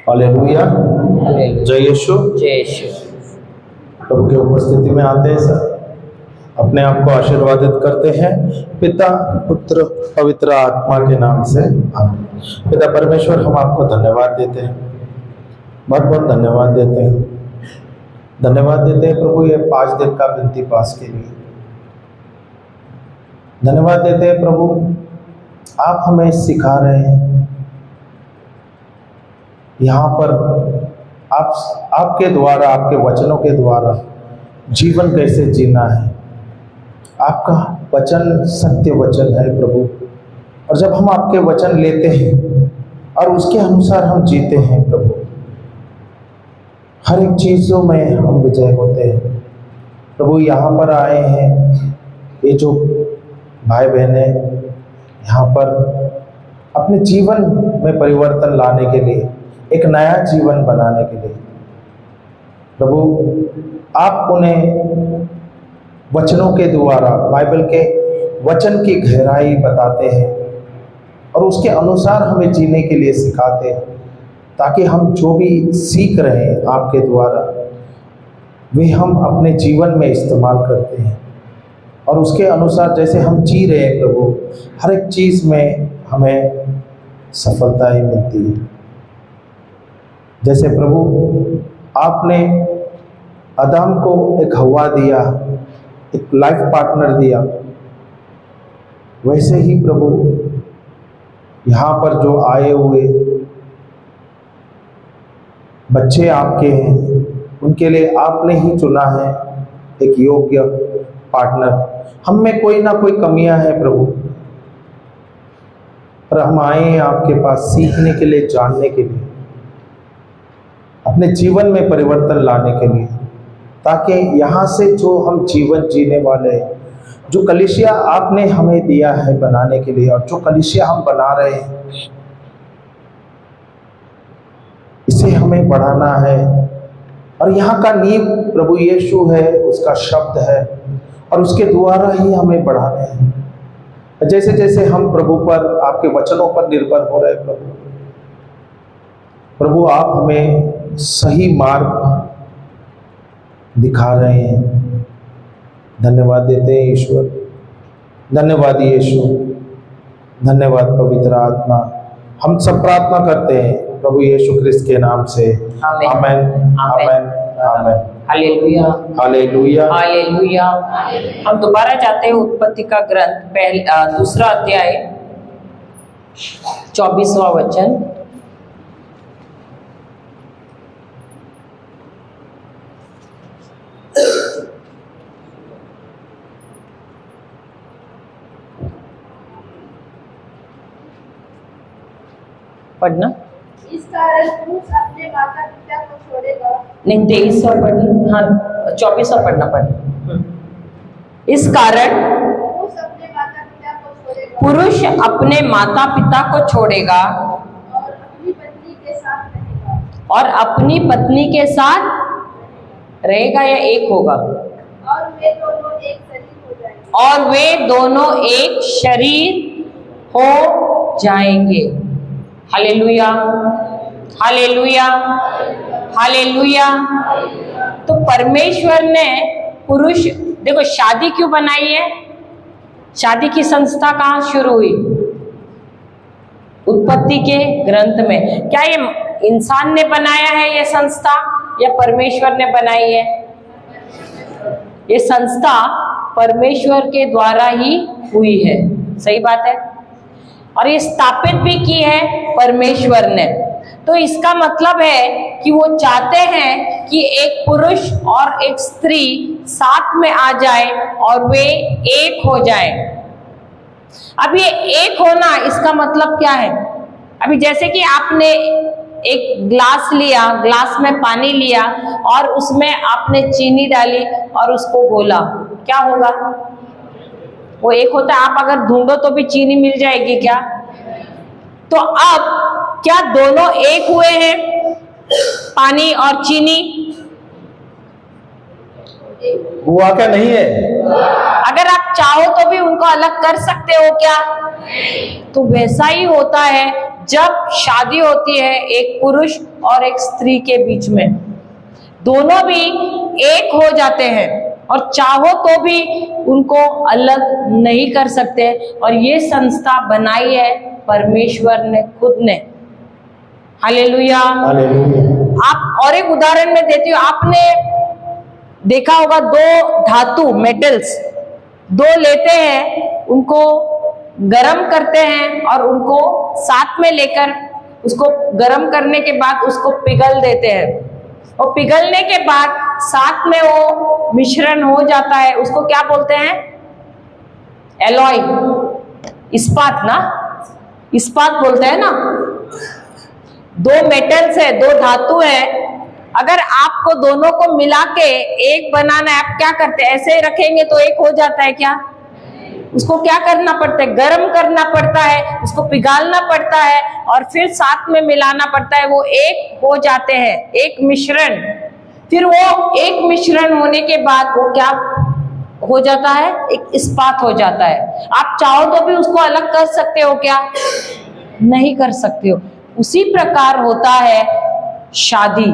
Hallelujah. जय यीशु। जय यीशु। प्रभु की उपस्थिति में आते हैं सर, अपने आप को आशीर्वादित करते हैं पिता पुत्र पवित्र आत्मा के नाम से आमीन। पिता परमेश्वर, हम आपको धन्यवाद देते हैं, बहुत बहुत धन्यवाद देते हैं। धन्यवाद देते हैं प्रभु ये 5 दिन का बिनती पास के लिए। धन्यवाद देते हैं प्रभु, आप हमें सिखा रहे हैं यहाँ पर आपके द्वारा, आपके वचनों के द्वारा जीवन कैसे जीना है। आपका वचन सत्य वचन है प्रभु, और जब हम आपके वचन लेते हैं और उसके अनुसार हम जीते हैं प्रभु, हर एक चीज़ों में हम विजय होते हैं प्रभु। यहाँ पर आए हैं ये जो भाई बहने यहाँ पर अपने जीवन में परिवर्तन लाने के लिए, एक नया जीवन बनाने के लिए प्रभु, आप उन्हें वचनों के द्वारा, बाइबल के वचन की गहराई बताते हैं और उसके अनुसार हमें जीने के लिए सिखाते हैं, ताकि हम जो भी सीख रहे हैं आपके द्वारा वे हम अपने जीवन में इस्तेमाल करते हैं, और उसके अनुसार जैसे हम जी रहे हैं प्रभु, हर एक चीज़ में हमें सफलता ही मिलती है। जैसे प्रभु आपने आदम को एक हवा दिया, एक लाइफ पार्टनर दिया, वैसे ही प्रभु यहाँ पर जो आए हुए बच्चे आपके हैं, उनके लिए आपने ही चुना है एक योग्य पार्टनर। हम में कोई ना कोई कमियां हैं प्रभु, पर हम आए हैं आपके पास सीखने के लिए, जानने के लिए, अपने जीवन में परिवर्तन लाने के लिए, ताकि यहाँ से जो हम जीवन जीने वाले हैं, जो कलीसिया आपने हमें दिया है बनाने के लिए, और जो कलीसिया हम बना रहे हैं, इसे हमें बढ़ाना है। और यहाँ का नींव प्रभु यीशु है, उसका शब्द है, और उसके द्वारा ही हमें बढ़ाने हैं। जैसे जैसे हम प्रभु पर, आपके वचनों पर निर्भर हो रहे प्रभु, आप हमें सही मार्ग दिखा रहे हैं। धन्यवाद देते हैं ईश्वर, धन्यवाद यीशु, धन्यवाद पवित्र आत्मा। हम सब प्रार्थना करते हैं प्रभु यीशु ख्रिस्त के नाम से, आमेन आमेन आमेन। हालेलुया हालेलुया हालेलुया। हम दोबारा जाते हैं उत्पत्ति का ग्रंथ, दूसरा अध्याय 24वां वचन। पढ़ना। इस कारण पुरुष अपने माता पिता को छोड़ेगा। नहीं, 23वां पढ़ना। हाँ, 24वां पढ़ना पड़ना। इस कारण पुरुष अपने माता पिता को छोड़ेगा, पुरुष अपने माता पिता को छोड़ेगा और अपनी पत्नी के साथ रहेगा, और अपनी पत्नी के साथ रहेगा, या एक होगा, और वे दोनों एक शरीर हो जाएंगे। और वे दोनों एक शरीर हो जाएंगे। हालेलुया हालेलुया हालेलुया। तो परमेश्वर ने पुरुष, देखो शादी क्यों बनाई है? शादी की संस्था कहाँ शुरू हुई? उत्पत्ति के ग्रंथ में। क्या ये इंसान ने बनाया है ये संस्था, या परमेश्वर ने बनाई है? ये संस्था परमेश्वर के द्वारा ही हुई है, सही बात है, और ये स्थापित भी की है परमेश्वर ने। तो इसका मतलब है कि वो चाहते हैं कि एक पुरुष और एक स्त्री साथ में आ जाए और वे एक हो जाए। अब ये एक होना, इसका मतलब क्या है? अभी जैसे कि आपने एक ग्लास लिया, ग्लास में पानी लिया और उसमें आपने चीनी डाली और उसको घोला, क्या होगा? वो एक होता है। आप अगर ढूंढो तो भी चीनी मिल जाएगी क्या? तो अब क्या दोनों एक हुए हैं, पानी और चीनी? हुआ क्या? नहीं है। अगर आप चाहो तो भी उनको अलग कर सकते हो क्या? तो वैसा ही होता है, जब शादी होती है एक पुरुष और एक स्त्री के बीच में, दोनों भी एक हो जाते हैं और चाहो तो भी उनको अलग नहीं कर सकते। और ये संस्था बनाई है परमेश्वर ने खुद ने। हालेलुया। हालेलुया। आप और एक उदाहरण में देती हूँ, आपने देखा होगा दो धातु मेटल्स, दो लेते हैं, उनको गरम करते हैं और उनको साथ में लेकर उसको गरम करने के बाद उसको पिघल देते हैं और पिघलने के बाद साथ में वो मिश्रण हो जाता है, उसको क्या बोलते हैं? एलॉय, इस्पात ना, इस्पात बोलते हैं ना। दो मेटल्स है, दो धातु है, अगर आपको दोनों को मिला के एक बनाना है, आप क्या करते हैं? ऐसे ही रखेंगे तो एक हो जाता है क्या? उसको क्या करना पड़ता है? गर्म करना पड़ता है, उसको पिघालना पड़ता है और फिर साथ में मिलाना पड़ता है, वो एक हो जाते हैं, एक मिश्रण। फिर वो एक मिश्रण होने के बाद वो क्या हो जाता है? एक इस्पात हो जाता है। आप चाहो तो भी उसको अलग कर सकते हो क्या? नहीं कर सकते हो। उसी प्रकार होता है शादी।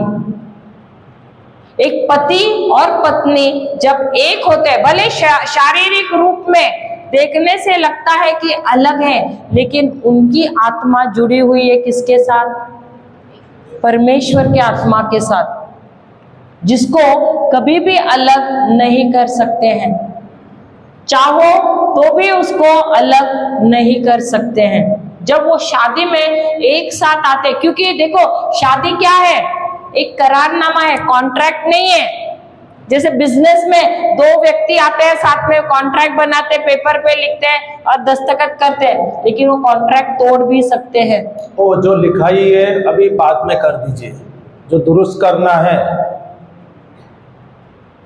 एक पति और पत्नी जब एक होते हैं, भले शारीरिक रूप में देखने से लगता है कि अलग है, लेकिन उनकी आत्मा जुड़ी हुई है किसके साथ? परमेश्वर के आत्मा के साथ, जिसको कभी भी अलग नहीं कर सकते हैं। चाहो तो भी उसको अलग नहीं कर सकते हैं जब वो शादी में एक साथ आते। क्योंकि देखो शादी क्या है? एक करारनामा है, कॉन्ट्रैक्ट नहीं है। जैसे बिजनेस में दो व्यक्ति आते हैं, साथ में कॉन्ट्रैक्ट बनाते, पेपर पे लिखते हैं और दस्तखत करते हैं, लेकिन वो कॉन्ट्रैक्ट तोड़ भी सकते हैं। वो जो लिखाई है अभी बाद में कर दीजिए, जो दुरुस्त करना है,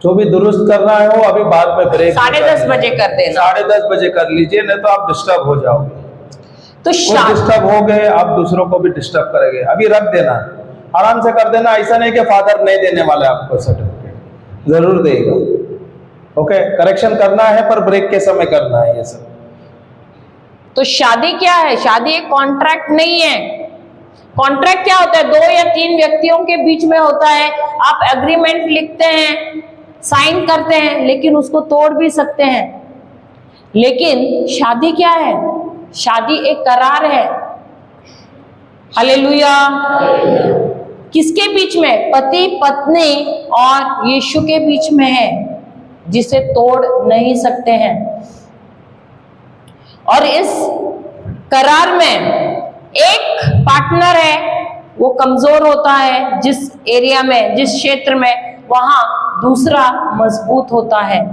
जो भी दुरुस्त करना है वो अभी बाद में ब्रेक 10:30 बजे कर देना, 10:30 बजे कर लीजिए, नहीं तो आप डिस्टर्ब हो जाओगे। तो डिस्टर्ब हो गए आप दूसरों को भी डिस्टर्ब करेंगे। अभी रख देना, आराम से कर देना। ऐसा नहीं कि फादर नहीं देने वाले आपको सर्टिफिकेट, जरूर देगा। ओके, करेक्शन करना है पर ब्रेक के समय करना है ये सब। तो शादी क्या है? शादी एक कॉन्ट्रैक्ट नहीं है। कॉन्ट्रैक्ट क्या होता है? 2 या 3 व्यक्तियों के बीच में होता है। आप एग्रीमेंट लिखते हैं, साइन करते हैं, लेकिन उसको तोड़ भी सकते हैं। लेकिन शादी क्या है? शादी एक करार है। हालेलुया। किसके बीच में? पति पत्नी और यीशु के बीच में है, जिसे तोड़ नहीं सकते हैं। और इस करार में एक पार्टनर है, वो कमजोर होता है जिस एरिया में, जिस क्षेत्र में, वहां दूसरा मजबूत होता है।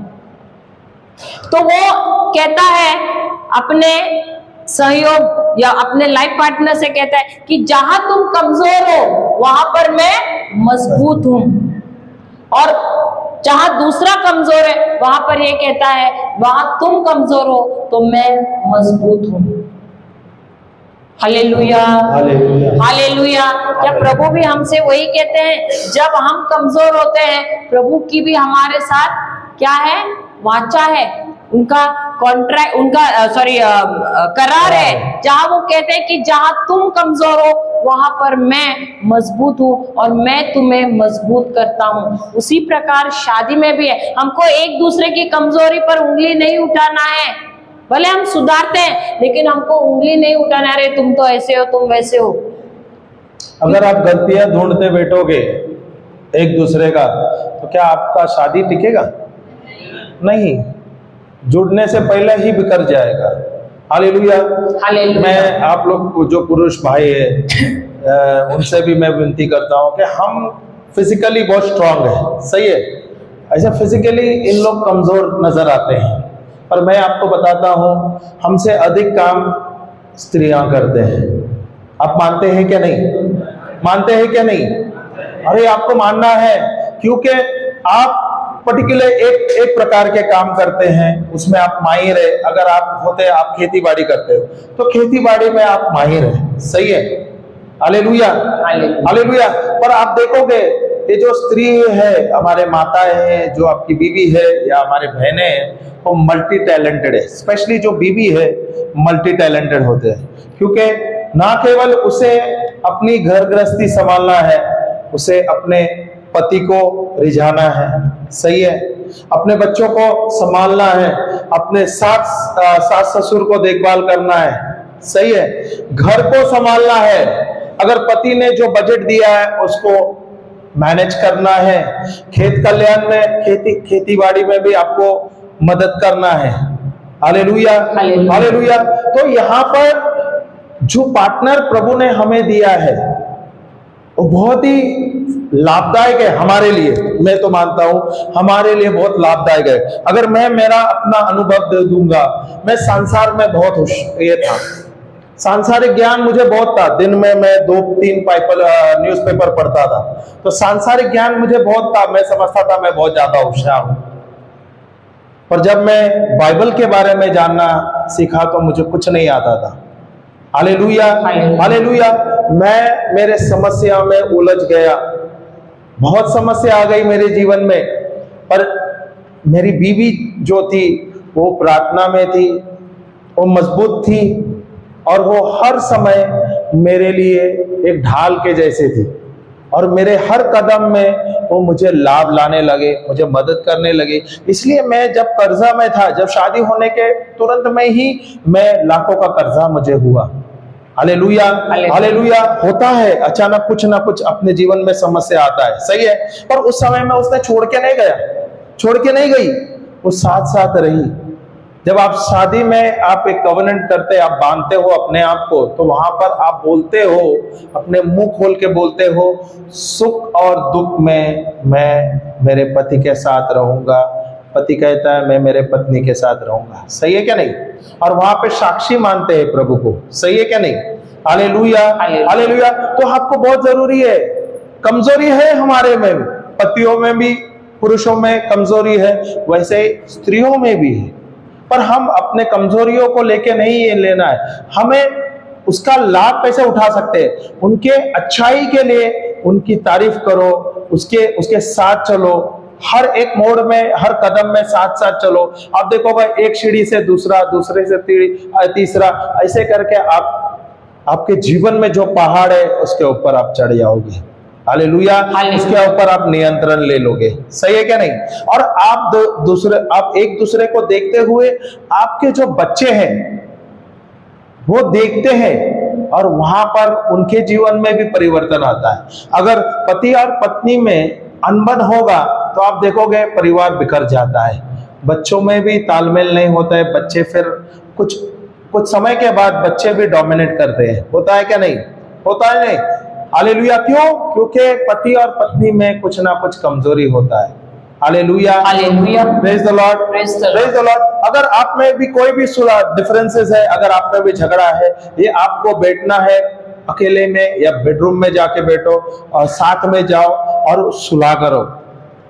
तो वो कहता है अपने सहयोग या अपने लाइफ पार्टनर से कहता है कि जहां तुम कमजोर हो वहां पर मैं मजबूत हूं, और जहां दूसरा कमजोर है वहां पर ये कहता है वहां तुम कमजोर हो तो मैं मजबूत हूं। हालेलुया, हालेलुया, हालेलुया। क्या प्रभु भी हमसे वही कहते हैं? जब हम कमजोर होते हैं, प्रभु की भी हमारे साथ क्या है? वाचा है, उनका कॉन्ट्रैक्ट, उनका करार है, जहां वो कहते हैं कि जहां तुम कमजोर हो वहां पर मैं मजबूत हूं और मैं तुम्हें मजबूत करता हूं। उसी प्रकार शादी में भी है। हमको एक दूसरे की कमजोरी पर उंगली नहीं उठाना है। भले हम सुधारते हैं, लेकिन हमको उंगली नहीं उठाना, अरे तुम तो ऐसे हो, तुम वैसे हो। अगर आप गलतियां ढूंढते बैठोगे एक दूसरे का, तो क्या आपका शादी टिकेगा? नहीं, जुड़ने से पहले ही बिखर जाएगा। Hallelujah, hallelujah. मैं आप लोग जो पुरुष भाई है उनसे भी मैं विनती करता हूं कि हम फिजिकली बहुत स्ट्रांग है, सही है। ऐसा फिजिकली इन लोग कमजोर नजर आते हैं, पर मैं आपको बताता हूं हमसे अधिक काम स्त्रियां करते हैं। आप मानते हैं क्या नहीं? मानते हैं क्या नहीं? अरे आपको मानना है, क्योंकि आप पर्टिकुलर एक प्रकार के काम करते हैं, उसमें आप माहिर है। अगर आप होते आप खेती बाड़ी करते हो तो खेती बाड़ी में आप माहिर है, सही है। हालेलुया, हालेलुया। पर आप देखोगे ये जो स्त्री है, हमारे माताएं हैं, जो आपकी बीवी है या हमारे बहनें हैं, वो मल्टी टैलेंटेड है। स्पेशली जो बीवी है मल्टी टैलेंटेड होते हैं, क्योंकि ना केवल उसे अपनी घर गृहस्थी संभालना है, उसे अपने पति को रिझाना है, सही है, अपने बच्चों को संभालना है, अपने सास ससुर को देखभाल करना है, सही है, घर को संभालना है, अगर पति ने जो बजट दिया है उसको मैनेज करना है, खेत कल्याण में खेती बाड़ी में भी आपको मदद करना है। हालेलुया, हालेलुया। तो यहाँ पर जो पार्टनर प्रभु ने हमें दिया है वो बहुत ही लाभदायक है हमारे लिए। मैं तो मानता हूं हमारे लिए बहुत लाभदायक है। अगर मैं मेरा अपना अनुभव दे दूंगा, मैं संसार में बहुत ये था, सांसारिक ज्ञान मुझे बहुत था, दिन में मैं 2-3 न्यूज़पेपर पढ़ता था, तो सांसारिक ज्ञान मुझे बहुत था, मैं समझता था मैं बहुत ज्यादा होशियार हूं। पर जब मैं बाइबल के बारे में जानना सीखा तो मुझे कुछ नहीं आता था। Hallelujah, hallelujah. मैं मेरे समस्या में उलझ गया, बहुत समस्या आ गई मेरे जीवन में, पर मेरी बीवी जो थी वो प्रार्थना में थी, वो मजबूत थी और वो हर समय मेरे लिए एक ढाल के जैसे थी और मेरे हर कदम में वो मुझे लाभ लाने लगे, मुझे मदद करने लगे। इसलिए मैं जब कर्जा में था, जब शादी होने के तुरंत में ही मैं लाखों का कर्जा मुझे हुआ। Hallelujah, hallelujah. होता है अचानक कुछ ना कुछ अपने जीवन में समस्या आता है, सही है, पर उस समय में उसने छोड़ के नहीं गया, छोड़ के नहीं गई, वो साथ साथ रही। जब आप शादी में आप एक कवेनेंट करते, आप बांधते हो अपने आप को, तो वहां पर आप बोलते हो, अपने मुंह खोल के बोलते हो, सुख और दुख में मैं मेरे पति के साथ रहूंगा। पति कहता है मैं मेरे पत्नी के साथ रहूंगा, सही है क्या नहीं? और वहां पे साक्षी मानते हैं प्रभु को, सही है क्या नहीं? हालेलुया, हालेलुया। तो आपको बहुत जरूरी है, कमजोरी है हमारे में, पतियों में भी, पुरुषों में कमजोरी है, वैसे स्त्रियों में भी है, पर हम अपने कमजोरियों को लेके नहीं ये लेना है, हमें उसका लाभ कैसे उठा सकते हैं, उनके अच्छाई के लिए उनकी तारीफ करो, उसके साथ चलो, हर एक मोड़ में, हर कदम में साथ साथ चलो। आप देखोगे एक सीढ़ी से दूसरा, दूसरे से तीसरा, ऐसे करके आपके जीवन में जो पहाड़ है उसके ऊपर आप चढ़ जाओगे। हालेलुया, उसके ऊपर आप नियंत्रण ले लोगे, सही है क्या नहीं? और आप एक दूसरे को देखते हुए आपके जो बच्चे हैं वो देखते हैं और वहां पर उनके जीवन में भी परिवर्तन आता है। अगर पति और पत्नी में अनबन होगा तो आप देखोगे परिवार बिखर जाता है, बच्चों में भी तालमेल नहीं होता है, बच्चे फिर कुछ समय के बाद बच्चे भी डोमिनेट करते हैं, होता है क्या नहीं? होता है नहीं? हालेलुया। क्यों? क्योंकि पति और पत्नी में कुछ ना कुछ कमजोरी होता है। हालेलुया, hallelujah. Praise the Lord, praise the Lord. अगर आप में भी कोई भी डिफरेंसेस है, अगर आप में भी झगड़ा है, ये आपको बैठना है अकेले में या बेडरूम में जाके बैठो और साथ में जाओ और सुलह करो,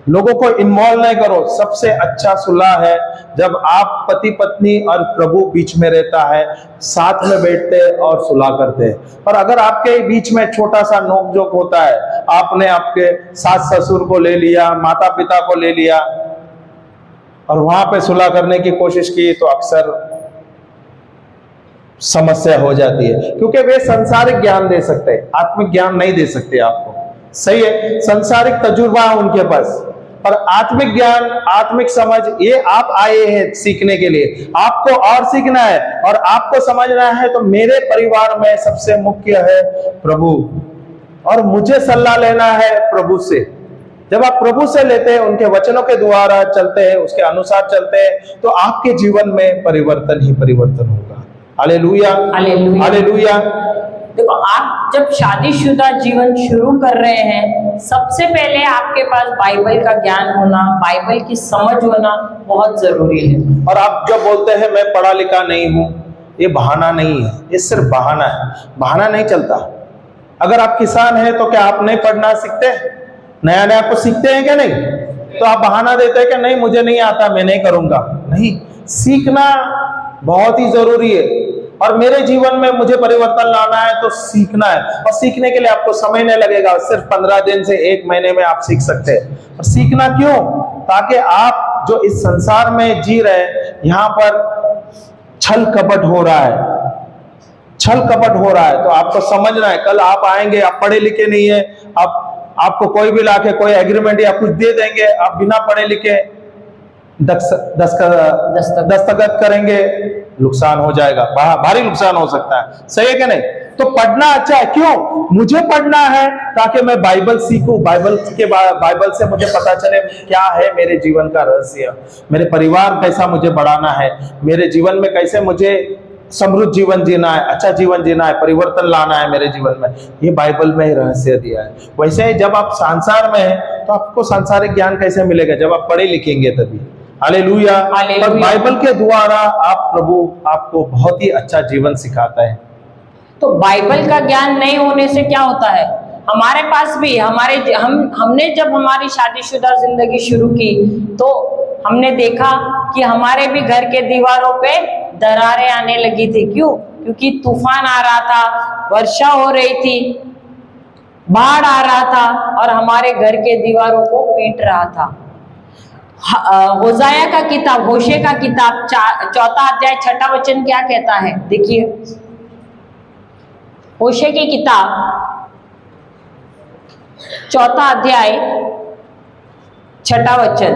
लोगों को इन्वॉल्व नहीं करो। सबसे अच्छा सुलह है जब आप पति पत्नी और प्रभु बीच में रहता है, साथ में बैठते और सुलह करते हैं। पर अगर आपके बीच में छोटा सा नोकझोंक होता है, आपने आपके सास ससुर को ले लिया, माता पिता को ले लिया और वहां पे सुलह करने की कोशिश की, तो अक्सर समस्या हो जाती है, क्योंकि वे सांसारिक ज्ञान दे सकते हैं, आत्मिक ज्ञान नहीं दे सकते आपको, सही है। सांसारिक तजुर्बा उनके पास, पर आत्मिक ज्ञान, आत्मिक समझ, ये आप आए हैं सीखने के लिए, आपको और सीखना है और आपको समझना है। तो मेरे परिवार में सबसे मुख्य है प्रभु और मुझे सलाह लेना है प्रभु से। जब आप प्रभु से लेते हैं, उनके वचनों के द्वारा चलते हैं, उसके अनुसार चलते हैं, तो आपके जीवन में परिवर्तन ही परिवर्तन होगा। Hallelujah, hallelujah. देखो, आप जब शादीशुदा जीवन शुरू कर रहे हैं, सबसे पहले आपके पास बाइबल का ज्ञान होना, बाइबल की समझ होना बहुत जरूरी है। और आप जब बोलते हैं मैं पढ़ा लिखा नहीं हूं, ये बहाना नहीं है, ये सिर्फ बहाना है, बहाना नहीं चलता। अगर आप किसान हैं तो क्या आप नहीं पढ़ना सीखते? नया नया कुछ सीखते हैं क्या नहीं? तो आप बहाना देते हैं कि नहीं मुझे नहीं आता, मैं नहीं करूंगा। नहीं, सीखना बहुत ही जरूरी है। और मेरे जीवन में मुझे परिवर्तन लाना है तो सीखना है, और सीखने के लिए आपको समय नहीं लगेगा, सिर्फ 15 दिन से 1 महीने में आप सीख सकते हैं। और सीखना क्यों? ताकि आप जो इस संसार में जी रहे हैं, यहाँ पर छल कपट हो रहा है, छल कपट हो रहा है, तो आपको समझना है, कल आप आएंगे, आप पढ़े लिखे नहीं है, आपको कोई भी लाके कोई एग्रीमेंट या कुछ दे देंगे, आप बिना पढ़े लिखे दस्तखत करेंगे, नुकसान हो जाएगा, भारी नुकसान हो सकता है। सही है कि नहीं? तो पढ़ना अच्छा है। क्यों? मुझे पढ़ना है ताकि मैं बाइबल सीखूं, बाइबल से मुझे पता चले क्या है मेरे जीवन का रहस्य, मेरे परिवार कैसा मुझे बढ़ाना है, मेरे जीवन में कैसे मुझे समृद्ध जीवन जीना है, अच्छा जीवन जीना है, परिवर्तन लाना है मेरे जीवन में। ये बाइबल में ही रहस्य दिया है। वैसे ही जब आप संसार में हैं तो आपको सांसारिक ज्ञान कैसे मिलेगा? जब आप पढ़े लिखेंगे तभी। हालेलुया। पर बाइबल के द्वारा प्रभु आपको बहुत ही अच्छा जीवन सिखाता है। तो बाइबल का ज्ञान नहीं होने से क्या होता है? हमारे पास भी हमने जब हमारी शादीशुदा जिंदगी शुरू की तो हमने देखा कि हमारे भी घर के दीवारों पे दरारें आने लगी थी। क्यों? क्योंकि तूफान आ रहा था, वर्षा हो रही थी, बाढ़ आ रहा था और हमारे घर के दीवारों को पीट रहा था। होशाया का किताब, होशे का किताब 4 अध्याय 6 वचन क्या कहता है? देखिए, होशे की किताब 4 अध्याय 6 वचन।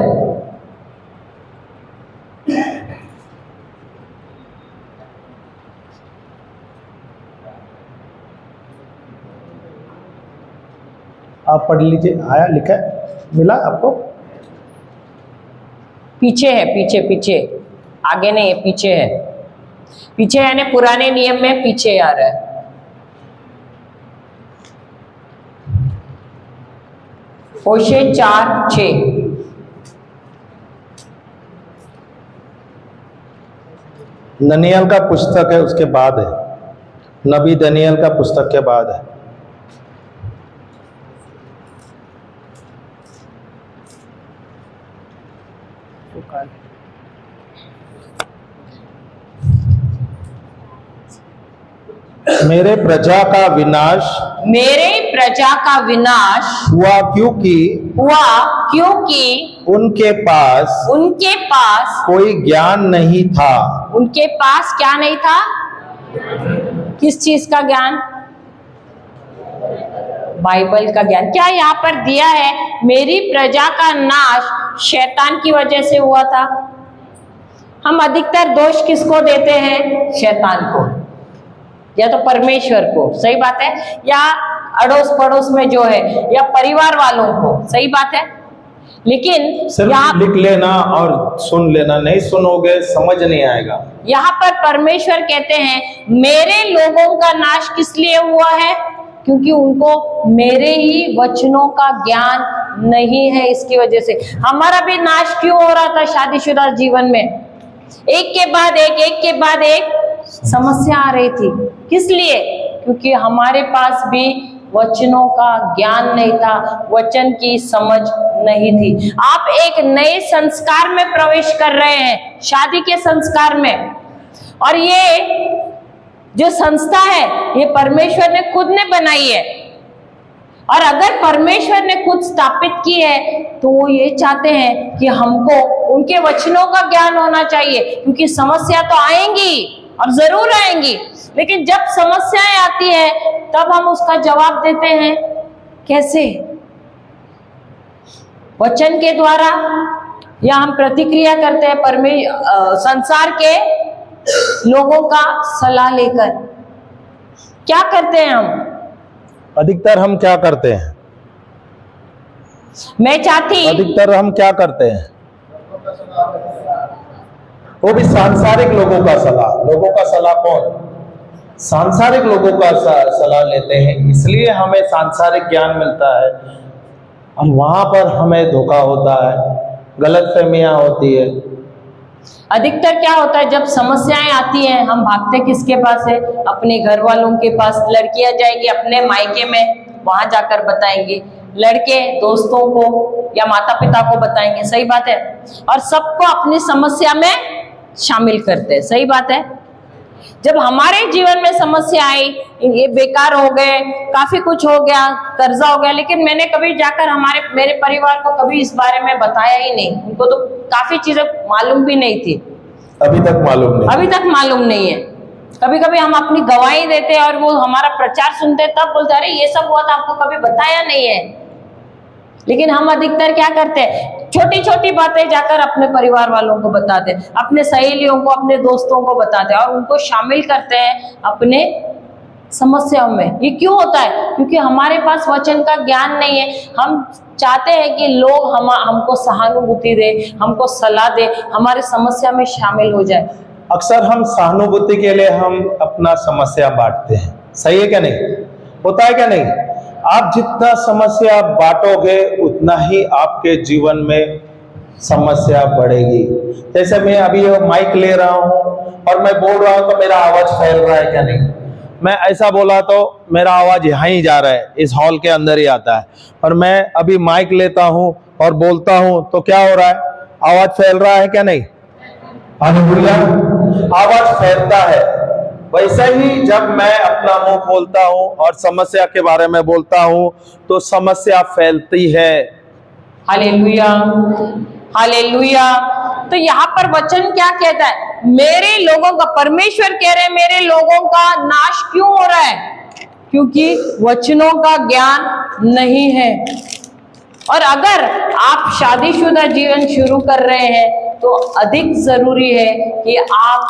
आप पढ़ लीजिए, आया लिखा मिला आपको? पीछे है, पीछे आगे नहीं है, पीछे है। पीछे यानी पुराने नियम में पीछे आ रहा है। होशे 4:6। दनियल का पुस्तक है, उसके बाद है, नबी दनियल का पुस्तक के बाद है। मेरे प्रजा का विनाश हुआ क्योंकि उनके पास कोई ज्ञान नहीं था। उनके पास क्या नहीं था? किस चीज का ज्ञान? बाइबल का ज्ञान। क्या यहाँ पर दिया है मेरी प्रजा का नाश शैतान की वजह से हुआ था? हम अधिकतर दोष किसको देते हैं? शैतान को या तो परमेश्वर को। सही बात है। या अड़ोस पड़ोस में जो है, या परिवार वालों को। सही बात है। लेकिन सिर्फ लिख लेना और सुन लेना, नहीं सुनोगे समझ नहीं आएगा। यहाँ पर परमेश्वर कहते हैं मेरे लोगों का नाश किस लिए हुआ है? क्योंकि उनको मेरे ही वचनों का ज्ञान नहीं है। इसकी वजह से हमारा भी नाश क्यों हो रहा था शादीशुदा जीवन में? एक के बाद एक समस्या आ रही थी। किस लिए? क्योंकि हमारे पास भी वचनों का ज्ञान नहीं था, वचन की समझ नहीं थी। आप एक नए संस्कार में प्रवेश कर रहे हैं, शादी के संस्कार में, और ये जो संस्था है ये परमेश्वर ने खुद ने बनाई है। और अगर परमेश्वर ने खुद स्थापित की है तो वो ये चाहते हैं कि हमको उनके वचनों का ज्ञान होना चाहिए। क्योंकि समस्या तो आएंगी और जरूर आएंगी, लेकिन जब समस्याएं आती है तब हम उसका जवाब देते हैं कैसे? वचन के द्वारा, या हम प्रतिक्रिया करते हैं संसार के लोगों का सलाह लेकर? क्या करते हैं हम? अधिकतर हम क्या करते हैं? अधिकतर हम क्या करते हैं? वो भी सांसारिक लोगों का सलाह कौन? सांसारिक लोगों का सलाह लेते हैं, इसलिए हमें सांसारिक ज्ञान मिलता है और वहां पर हमें धोखा होता है, गलतफहमियां होती है। अधिकतर क्या होता है, जब समस्याएं आती हैं हम भागते किसके पास है? अपने घर वालों के पास। लड़कियां जाएंगी अपने मायके में, वहां जाकर बताएंगे। लड़के दोस्तों को या माता पिता को बताएंगे। सही बात है। और सबको अपनी समस्या में शामिल करते हैं। सही बात है। जब हमारे जीवन में समस्या आई, ये बेकार हो गए, काफी कुछ हो गया, कर्जा हो गया, लेकिन मैंने कभी जाकर मेरे परिवार को कभी इस बारे में बताया ही नहीं। उनको तो काफी चीजें मालूम भी नहीं थी, अभी तक मालूम नहीं है। कभी कभी हम अपनी गवाही देते हैं और वो हमारा प्रचार सुनते हैं, तब बोलते हैं अरे ये सब हुआ था, आपको कभी बताया नहीं है। लेकिन हम अधिकतर क्या करते हैं, छोटी छोटी बातें जाकर अपने परिवार वालों को बताते हैं, अपने सहेलियों को, अपने दोस्तों को बताते हैं और उनको शामिल करते हैं अपने समस्याओं में। ये क्यों होता है? क्योंकि हमारे पास वचन का ज्ञान नहीं है। हम चाहते हैं कि लोग हमको सहानुभूति दे, हमको सलाह दे, हमारे समस्या में शामिल हो जाए। अक्सर हम सहानुभूति के लिए हम अपना समस्या बांटते हैं, सही है क्या नहीं? होता है क्या नहीं? आप जितना समस्या बांटोगे उतना ही आपके जीवन में समस्या बढ़ेगी। जैसे मैं अभी माइक ले रहा हूं और मैं बोल रहा हूं तो मेरा आवाज फैल रहा है क्या नहीं? मैं ऐसा बोला तो मेरा आवाज यहाँ ही जा रहा है, इस हॉल के अंदर ही आता है। और मैं अभी माइक लेता हूं और बोलता हूं तो क्या हो रहा है? आवाज फैल रहा है क्या नहीं? हालेलुया, आवाज फैलता है। वैसे ही जब मैं अपना मुंह खोलता हूं और समस्या के बारे में बोलता हूं तो समस्या फैलती है। हालेलुया, हालेलुया। तो यहाँ पर वचन क्या कहता है? मेरे लोगों का, परमेश्वर कह रहे हैं मेरे लोगों का नाश क्यों हो रहा है? क्योंकि वचनों का ज्ञान नहीं है। और अगर आप शादीशुदा जीवन शुरू कर रहे हैं तो अधिक जरूरी है कि आप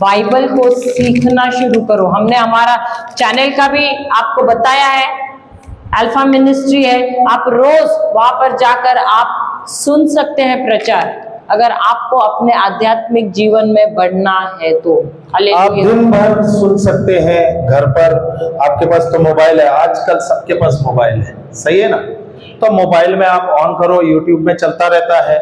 बाइबल को सीखना शुरू करो। हमने हमारा चैनल का भी आपको बताया है, अल्फा मिनिस्ट्री है, आप रोज वहां पर जाकर आप सुन सकते हैं प्रचार, अगर आपको अपने आध्यात्मिक जीवन में बढ़ना है तो। आप दिन भर सुन सकते हैं घर पर, आपके पास तो मोबाइल है, आजकल सबके पास मोबाइल है, सही है ना? तो मोबाइल में आप ऑन करो, यूट्यूब में चलता रहता है,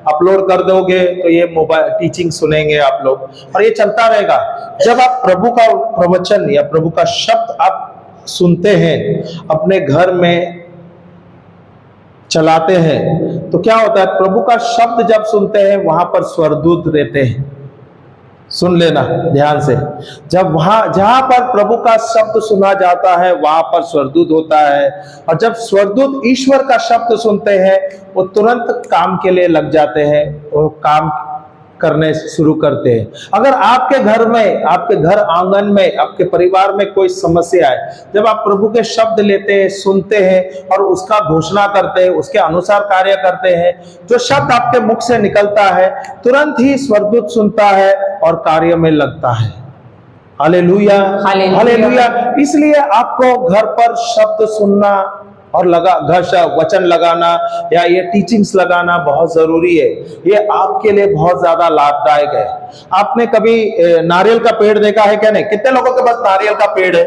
अपलोड कर दोगे तो ये मोबाइल टीचिंग सुनेंगे आप लोग और ये चलता रहेगा। जब आप प्रभु का प्रवचन या प्रभु का शब्द आप सुनते हैं, अपने घर में चलाते हैं, तो क्या होता है? प्रभु का शब्द जब सुनते हैं वहां पर स्वर्गदूत रहते हैं। सुन लेना ध्यान से, जब जहां पर प्रभु का शब्द सुना जाता है वहां पर स्वर्गदूत होता है। और जब स्वर्गदूत ईश्वर का शब्द सुनते हैं वो तुरंत काम के लिए लग जाते हैं, वो काम करने शुरू करते हैं। अगर आपके घर में, आपके घर आंगन में, आपके परिवार में कोई समस्या है, जब आप प्रभु के शब्द लेते हैं, सुनते हैं और उसका घोषणा करते हैं, उसके अनुसार कार्य करते हैं, जो शब्द आपके मुख से निकलता है तुरंत ही स्वर्गदूत सुनता है और कार्य में लगता है। हालेलुया, हालेलुया। इसलिए आपको घर पर शब्द सुनना और वचन लगाना या ये टीचिंग्स लगाना बहुत जरूरी है। ये आपके लिए बहुत ज्यादा लाभदायक है। आपने कभी नारियल का पेड़ देखा है क्या नहीं? कितने लोगों के पास नारियल का पेड़ है?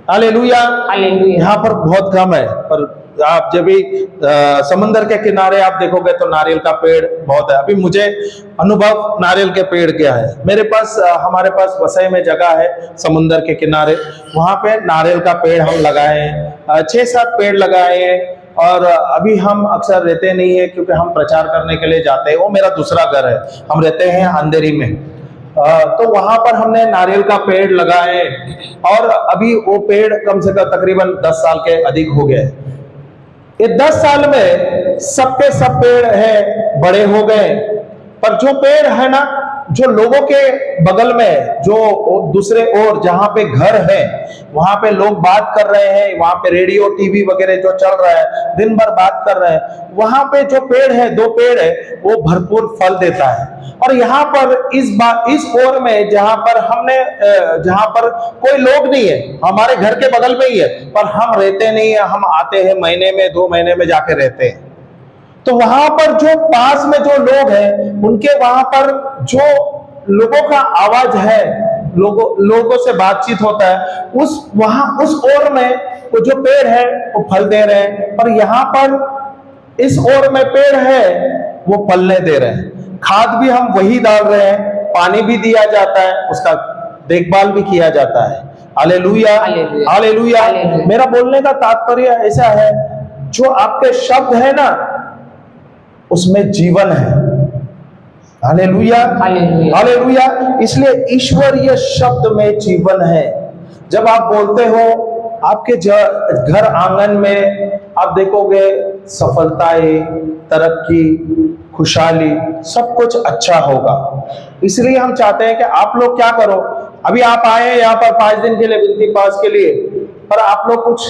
हालेलुया, हालेलुया। यहाँ पर बहुत कम है, पर आप जब भी समुद्र के किनारे आप देखोगे तो नारियल का पेड़ बहुत है। अभी मुझे अनुभव नारियल के पेड़ क्या है, मेरे पास, हमारे पास वसई में जगह है समुद्र के किनारे, वहां पे नारियल का पेड़ हम लगाए हैं, 6-7 पेड़ लगाए हैं। और अभी हम अक्सर रहते नहीं है क्योंकि हम प्रचार करने के लिए जाते हैं, वो मेरा दूसरा घर है, हम रहते हैं अंधेरी में। तो वहां पर हमने नारियल का पेड़ लगाए और अभी वो पेड़ कम से कम तकरीबन 10 साल के अधिक हो गए। ये 10 साल में सबके सब पेड़ है बड़े हो गए, पर जो पेड़ है ना, जो लोगों के बगल में, जो दूसरे ओर जहां पे घर है, वहां पे लोग बात कर रहे हैं, वहां पे रेडियो टीवी वगैरह जो चल रहा है, दिन भर बात कर रहे हैं, वहां पे जो पेड़ है, 2 पेड़ है, वो भरपूर फल देता है। और यहाँ पर इस ओर में जहां पर कोई लोग नहीं है, हमारे घर के बगल में ही है, पर हम रहते नहीं है, हम आते हैं महीने में 2 महीने में जाके रहते हैं। तो वहां पर जो पास में जो लोग हैं, उनके वहां पर जो लोगों का आवाज है, लोगों से बातचीत होता है, उस ओर में वो जो पेड़ है वो फल दे रहे हैं, और यहाँ पर इस ओर में पेड़ है वो फल नहीं दे रहे हैं। खाद भी हम वही डाल रहे हैं, पानी भी दिया जाता है, उसका देखभाल भी किया जाता है। हालेलुया, हालेलुया। मेरा बोलने का तात्पर्य ऐसा है, जो आपके शब्द है ना उसमें जीवन है। हालेलुया, हालेलुया। इसलिए ईश्वरीय शब्द में जीवन है। जब आप बोलते हो, आपके घर आंगन में आप देखोगे सफलताएं, तरक्की, खुशहाली, सब कुछ अच्छा होगा। इसलिए हम चाहते हैं कि आप लोग क्या करो, अभी आप आए हैं यहाँ पर 5 दिन के लिए विनती पास के लिए, पर आप लोग कुछ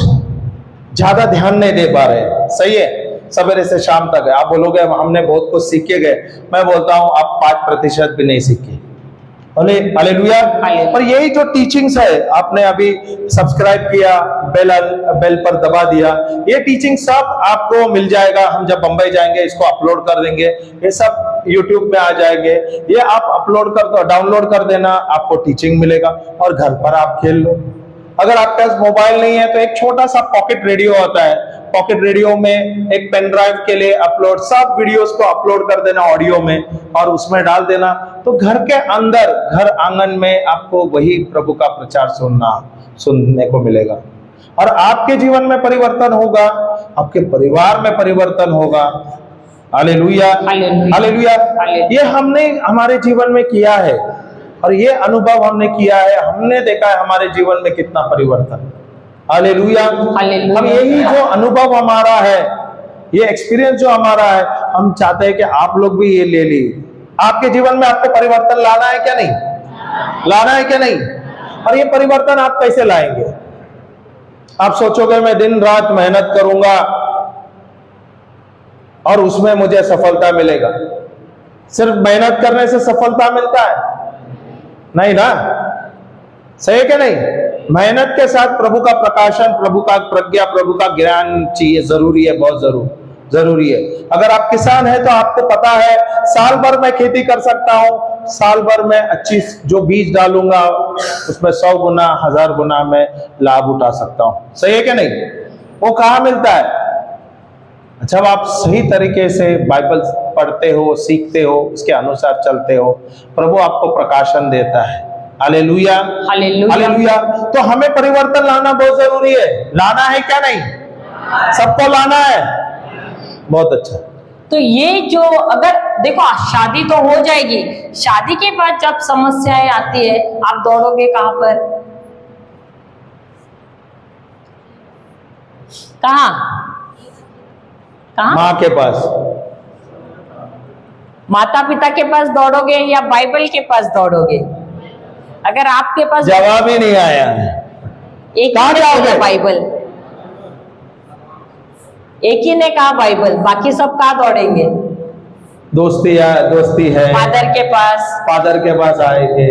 ज्यादा ध्यान नहीं दे पा रहे। सही है, सवेरे से शाम तक है। आप बोलोगे हमने बहुत कुछ सीख के गए, मैं बोलता हूं आप 5% भी नहीं सीखे। हालेलुया। पर यही जो टीचिंग्स है, आपने अभी सब्सक्राइब किया, बेल पर दबा दिया, ये टीचिंग सब आपको मिल जाएगा। हम जब बंबई जाएंगे इसको अपलोड कर देंगे, ये सब यूट्यूब में आ जाएंगे। ये आप अपलोड कर दो, डाउनलोड कर देना, आपको टीचिंग मिलेगा और घर पर आप खेल लो। अगर आपके पास मोबाइल नहीं है तो एक छोटा सा पॉकेट रेडियो आता है, पॉकेट रेडियो में एक पेन ड्राइव के लिए अपलोड, सब वीडियोस को अपलोड कर देना ऑडियो में और उसमें डाल देना। तो घर के अंदर, घर आंगन में आपको वही प्रभु का प्रचार सुनने को मिलेगा और आपके जीवन में परिवर्तन होगा, आपके परिवार में परिवर्तन होगा। Hallelujah, hallelujah. ये हमने हमारे जीवन में किया है और ये अनुभव हमने किया है, हमने देखा है हमारे जीवन में कितना परिवर्तन। हालेलुया। हम यही जो अनुभव हमारा है, ये एक्सपीरियंस जो हमारा है, हम चाहते हैं कि आप लोग भी ये ले लीजिए। आपके जीवन में आपको परिवर्तन लाना है क्या नहीं, लाना है क्या नहीं? और ये परिवर्तन आप कैसे लाएंगे? आप सोचोगे मैं दिन रात मेहनत करूंगा और उसमें मुझे सफलता मिलेगा। सिर्फ मेहनत करने से सफलता मिलता है? नहीं ना, सही है क्या नहीं? मेहनत के साथ प्रभु का प्रकाशन, प्रभु का प्रज्ञा, प्रभु का ज्ञान चाहिए, जरूरी है, बहुत जरूरी है। अगर आप किसान हैं तो आपको पता है साल भर मैं खेती कर सकता हूं, साल भर में अच्छी जो बीज डालूंगा उसमें 100 गुना 1000 गुना मैं लाभ उठा सकता हूं। सही है क्या नहीं? वो कहां मिलता है? जब आप सही तरीके से बाइबल पढ़ते हो, सीखते हो, उसके अनुसार चलते हो, प्रभु आपको प्रकाशन देता है। हालेलुया, हालेलुया। तो हमें परिवर्तन लाना बहुत जरूरी है। लाना है क्या नहीं? सबको लाना है। बहुत अच्छा। तो ये जो, अगर देखो शादी तो हो जाएगी, शादी के बाद जब समस्याएं आती है, आप दौड़ोगे कहां पर? कहां? माँ के पास, माता पिता के पास दौड़ोगे या बाइबल के पास दौड़ोगे? अगर आपके पास जवाब ही नहीं आया, एक कहां जाओगे? बाइबल, एक ही ने कहा बाइबल, बाकी सब कहां दौड़ेंगे? दोस्ती है, फादर के पास आएंगे,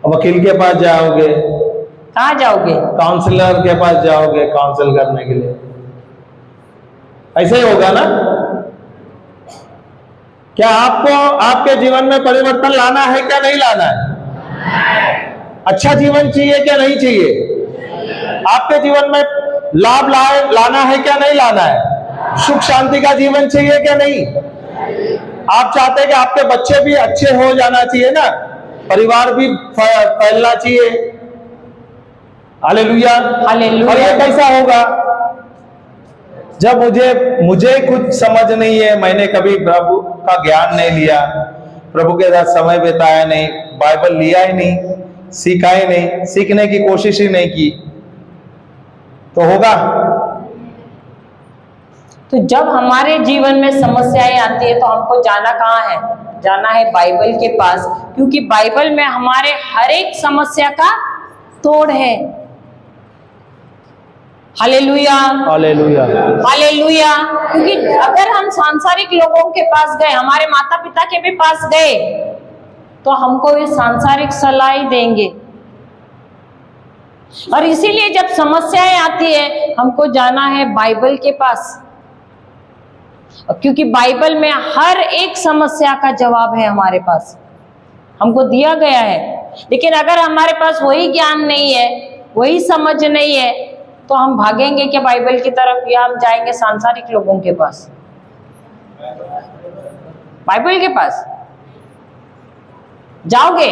वकील के पास जाओगे, कहां जाओगे? काउंसलर के पास जाओगे काउंसिल करने के लिए। ऐसे ही होगा ना? क्या आपको आपके जीवन में परिवर्तन लाना है क्या नहीं लाना है? अच्छा जीवन चाहिए क्या नहीं चाहिए? आपके जीवन में लाभ लाना है क्या नहीं लाना है? सुख शांति का जीवन चाहिए क्या नहीं? आप चाहते हैं कि आपके बच्चे भी अच्छे हो जाना चाहिए ना, परिवार भी फैलना चाहिए। Hallelujah, hallelujah. और ये कैसा होगा? जब मुझे कुछ समझ नहीं है, मैंने कभी प्रभु का ज्ञान नहीं लिया, प्रभु के साथ समय बिताया नहीं, बाइबल लिया ही नहीं, सीखा ही नहीं, सीखने की कोशिश ही नहीं की, तो होगा? तो जब हमारे जीवन में समस्याएं आती है तो हमको जाना कहाँ है? जाना है बाइबल के पास, क्योंकि बाइबल में हमारे हर एक समस्या का तोड़ है। हालेलुया, हालेलुया, हालेलुया। क्योंकि अगर हम सांसारिक लोगों के पास गए, हमारे माता पिता के भी पास गए, तो हमको वे सांसारिक सलाह ही देंगे। और इसीलिए जब समस्याएं आती है हमको जाना है बाइबल के पास, क्योंकि बाइबल में हर एक समस्या का जवाब है हमारे पास, हमको दिया गया है। लेकिन अगर हमारे पास वही ज्ञान नहीं है, वही समझ नहीं है, तो हम भागेंगे क्या बाइबल की तरफ, या हम जाएंगे सांसारिक लोगों के पास? बाइबल के पास जाओगे?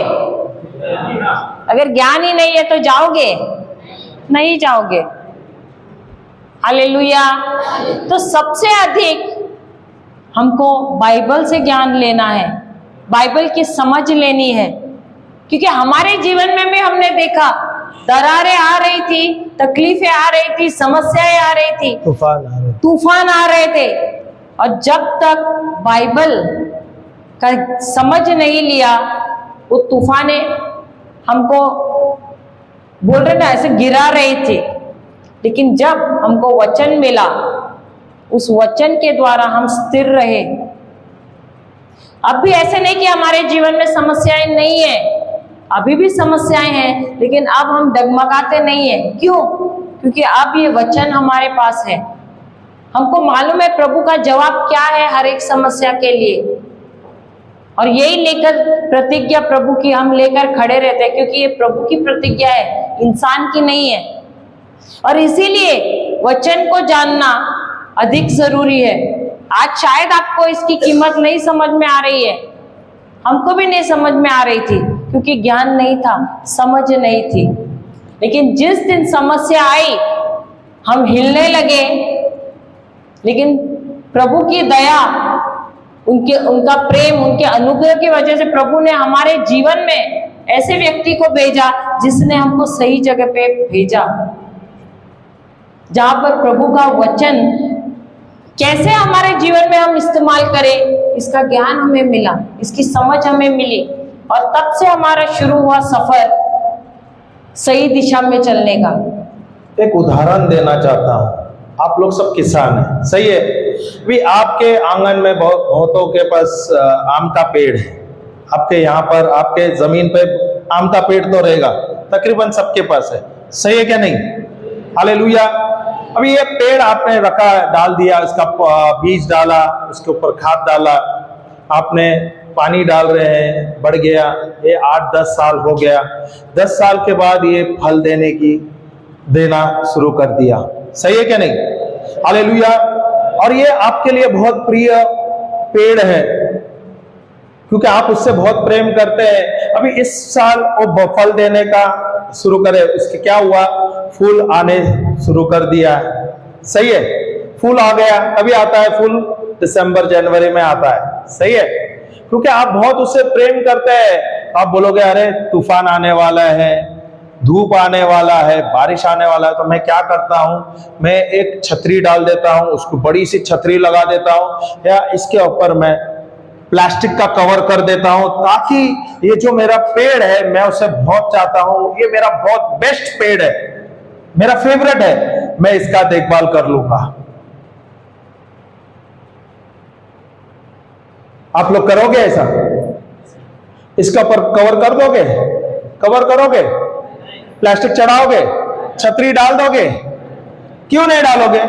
अगर ज्ञान ही नहीं है तो जाओगे? नहीं जाओगे। हालेलुया। तो सबसे अधिक हमको बाइबल से ज्ञान लेना है, बाइबल की समझ लेनी है, क्योंकि हमारे जीवन में भी हमने देखा दरारें आ रही थी, तकलीफें आ रही थी, समस्याएं आ रही थी, तूफान आ रहे थे, और जब तक बाइबल का समझ नहीं लिया, वो तूफाने हमको बोल रहे ना ऐसे गिरा रहे थे, लेकिन जब हमको वचन मिला, उस वचन के द्वारा हम स्थिर रहे। अब भी ऐसे नहीं कि हमारे जीवन में समस्याएं नहीं है, अभी भी समस्याएं हैं, लेकिन अब हम डगमगाते नहीं है। क्यों? क्योंकि अब ये वचन हमारे पास है। हमको मालूम है प्रभु का जवाब क्या है हर एक समस्या के लिए, और यही लेकर प्रतिज्ञा प्रभु की हम लेकर खड़े रहते हैं, क्योंकि ये प्रभु की प्रतिज्ञा है, इंसान की नहीं है। और इसीलिए वचन को जानना अधिक जरूरी है। आज शायद आपको इसकी कीमत नहीं समझ में आ रही है, हमको भी नहीं समझ में आ रही थी, क्योंकि ज्ञान नहीं था, समझ नहीं थी। लेकिन जिस दिन समस्या आई, हम हिलने लगे। लेकिन प्रभु की दया, उनका प्रेम, उनके अनुग्रह की वजह से प्रभु ने हमारे जीवन में ऐसे व्यक्ति को भेजा जिसने हमको सही जगह पे भेजा, जहां पर प्रभु का वचन कैसे हमारे जीवन में हम इस्तेमाल करें, इसका ज्ञान हमें मिला, इसकी समझ हमें मिली, और तब से हमारा शुरू हुआ सफर सही दिशा में चलने का। एक उदाहरण देना चाहता हूं। आप लोग सब किसान हैं, सही है? भी आपके आंगन में बहुतों के पास आम का पेड़ है। आपके यहाँ पर, आपके जमीन पे आम का पेड़ तो रहेगा, तकरीबन सबके पास है, सही है क्या नहीं? हालेलुया। अभी ये पेड़ आपने रखा, डाल दिया, इसका बीज डाला, उसके ऊपर खाद डाला, आपने पानी डाल रहे हैं, बढ़ गया, ये 8-10 साल हो गया। 10 साल के बाद ये फल देना शुरू कर दिया, सही है क्या नहीं? हालेलुया। और ये आपके लिए बहुत प्रिय पेड़ है, क्योंकि आप उससे बहुत प्रेम करते हैं। अभी इस साल वो फल देने का शुरू करे, उसके क्या हुआ? फूल आने शुरू कर दिया, सही है? फूल आ गया। कभी आता है फूल? दिसंबर जनवरी में आता है, सही है? क्योंकि आप बहुत उससे प्रेम करते हैं। आप बोलोगे अरे तूफान आने वाला है, धूप आने वाला है, बारिश आने वाला है, तो मैं क्या करता हूं, मैं एक छतरी डाल देता हूं, उसको बड़ी सी छतरी लगा देता हूं, या इसके ऊपर मैं प्लास्टिक का कवर कर देता हूं, ताकि ये जो मेरा पेड़ है, मैं उसे बहुत चाहता हूं, ये मेरा बहुत बेस्ट पेड़ है, मेरा फेवरेट है, मैं इसका देखभाल कर लूंगा। आप लोग करोगे ऐसा? इसका ऊपर कवर कर दोगे? कवर करोगे? प्लास्टिक चढ़ाओगे? छतरी डाल दोगे? क्यों नहीं डालोगे?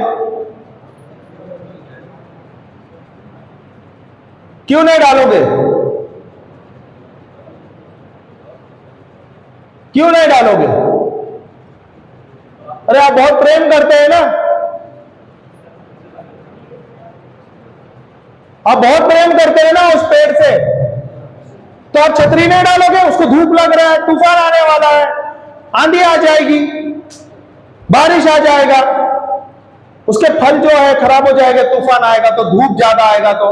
क्यों नहीं डालोगे? क्यों नहीं डालोगे? अरे आप बहुत प्रेम करते हैं ना, आप बहुत प्रेम करते हैं ना उस पेड़ से, तो आप छतरी नहीं डालोगे? उसको धूप लग रहा है, तूफान आने वाला है, आंधी आ जाएगी, बारिश आ जाएगा, उसके फल जो है खराब हो जाएगा, तूफान आएगा तो, धूप ज्यादा आएगा तो।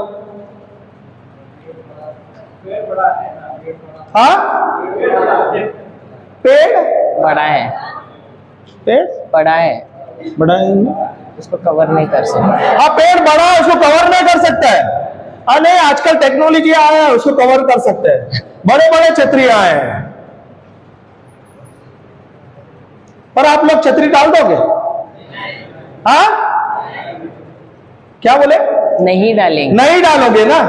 हाँ, पेड़ बड़ा है, पेड़ बड़ा है, बड़ा है, उसको कवर नहीं कर सकते। हाँ, पेड़ बड़ा है, उसको कवर नहीं कर सकता है। नहीं, आजकल टेक्नोलॉजी आया है, उसको कवर कर सकते हैं, बड़े बड़े छतरी आए हैं। पर आप लोग छतरी डाल दोगे? हाँ, क्या बोले? नहीं डालेंगे। नहीं डालोगे ना?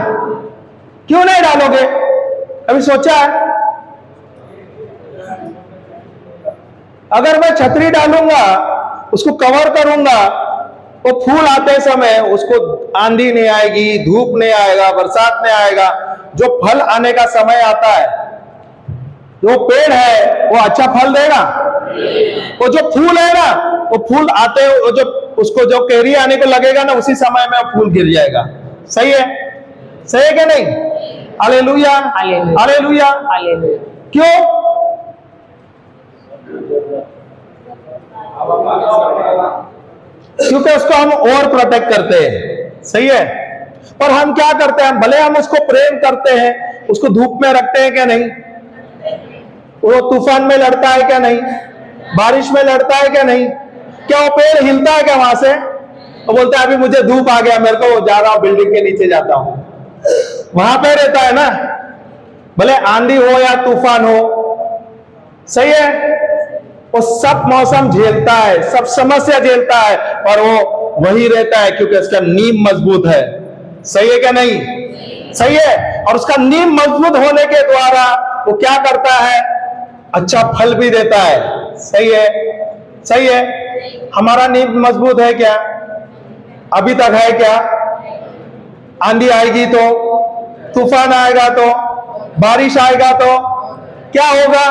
क्यों नहीं डालोगे? कभी सोचा है? अगर मैं छतरी डालूंगा, उसको कवर करूंगा, वो फूल आते समय उसको आंधी नहीं आएगी, धूप नहीं आएगा, बरसात नहीं आएगा, जो फल आने का समय आता है, जो पेड़ है वो अच्छा फल देगा। वो जो फूल है ना, वो फूल आते, वो जो उसको जो कैरी आने को लगेगा ना, उसी समय में वो फूल गिर जाएगा। सही है? सही है क्या नहीं? हालेलुया, हालेलुया, हालेलुया। क्यों? क्योंकि उसको हम और प्रोटेक्ट करते हैं, सही है? और हम क्या करते हैं, भले हम उसको प्रेम करते हैं, उसको धूप में रखते हैं क्या नहीं? वो तूफान में लड़ता है क्या नहीं? बारिश में लड़ता है क्या नहीं? क्या वो पेड़ हिलता है क्या वहां से? वो बोलता है अभी मुझे धूप आ गया, मेरे को जा रहा हूं बिल्डिंग के नीचे जाता हूं। वहां पे रहता है ना, भले आंधी हो या तूफान हो, सही है, वो सब मौसम झेलता है, सब समस्या झेलता है, और वो वही रहता है क्योंकि उसका नींव मजबूत है। सही है क्या नहीं? सही है। और उसका नींव मजबूत होने के द्वारा वो क्या करता है? अच्छा फल भी देता है। सही है, सही है। हमारा नींव मजबूत है क्या? अभी तक है क्या? आंधी आएगी तो, तूफान आएगा तो, बारिश आएगा तो क्या होगा?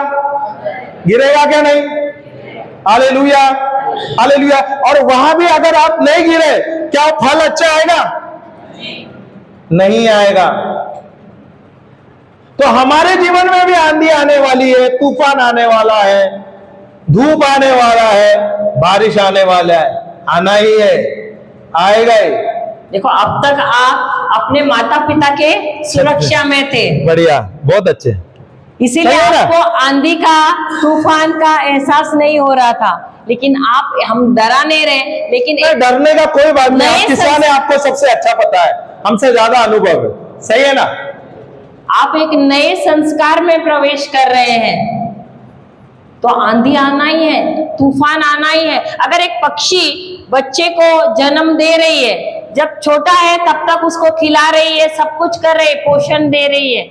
गिरेगा क्या नहीं? Hallelujah, hallelujah. और वहां भी अगर आप नहीं गिरे, क्या फल अच्छा आएगा? नहीं आएगा। तो हमारे जीवन में भी आंधी आने वाली है, तूफान आने वाला है, धूप आने वाला है, बारिश आने वाला है, आना ही है, आएगा ही। देखो, अब तक आप अपने माता पिता के सुरक्षा में थे, बढ़िया, बहुत अच्छे, इसीलिए सही है ना? आपको आंधी का, तूफान का एहसास नहीं हो रहा था। लेकिन हम डरा नहीं रहे, लेकिन नहीं, डरने का कोई बात नहीं। नए किसान है, आपको सबसे अच्छा पता है, हमसे ज्यादा अनुभव है। सही है ना? आप एक नए संस्कार में प्रवेश कर रहे हैं, तो आंधी आना ही है, तूफान आना ही है। अगर एक पक्षी बच्चे को जन्म दे रही है, जब छोटा है तब तक उसको खिला रही है, सब कुछ कर रही है, पोषण दे रही है,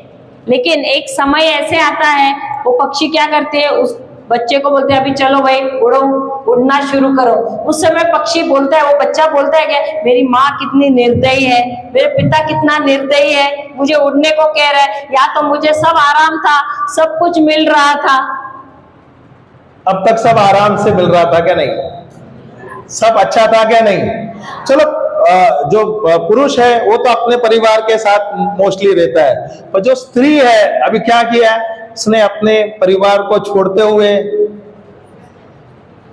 लेकिन एक समय ऐसे आता है, वो पक्षी क्या करते हैं, उस बच्चे को बोलते हैं अभी चलो भाई उड़ो, उड़ना शुरू करो। उस समय पक्षी बोलता है, वो बच्चा बोलता है कि मेरी माँ कितनी निर्दयी है, मेरे पिता कितना निर्दयी है, मुझे उड़ने को कह रहा है, या तो मुझे सब आराम था, सब कुछ मिल रहा था। अब तक सब आराम से मिल रहा था क्या नहीं? सब अच्छा था क्या नहीं? चलो, जो पुरुष है वो तो अपने परिवार के साथ मोस्टली रहता है, पर जो स्त्री है अभी क्या किया है, उसने अपने परिवार को छोड़ते हुए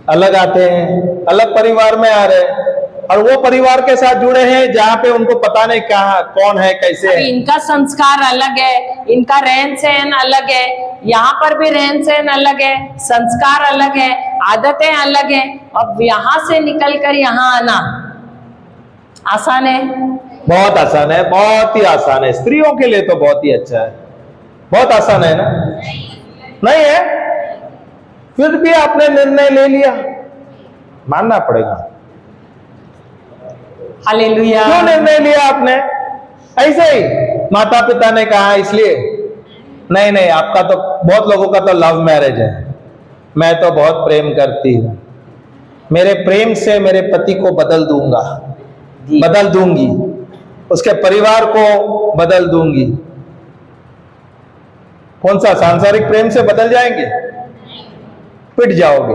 अलग आते हैं, अलग परिवार में आ रहे हैं, और वो परिवार के साथ जुड़े हैं जहां पे उनको पता नहीं कहाँ कौन है, कैसे है। इनका संस्कार अलग है, इनका रहन सहन अलग है, यहाँ पर भी रहन सहन अलग है, संस्कार अलग है, आदतें अलग है। अब यहाँ से निकलकर यहाँ आना आसान है? बहुत आसान है, बहुत ही आसान है। स्त्रियों के लिए तो बहुत ही अच्छा है, बहुत आसान है ना? नहीं है? फिर भी आपने निर्णय ले लिया, मानना पड़ेगा। हालेलुया। क्यों निर्णय लिया आपने? ऐसे ही माता पिता ने कहा इसलिए? नहीं नहीं, आपका तो, बहुत लोगों का तो लव मैरिज है। मैं तो बहुत प्रेम करती हूं, मेरे प्रेम से मेरे पति को बदल दूंगा, बदल दूंगी, उसके परिवार को बदल दूंगी। कौन सा सांसारिक प्रेम से बदल जाएंगे? पिट जाओगे।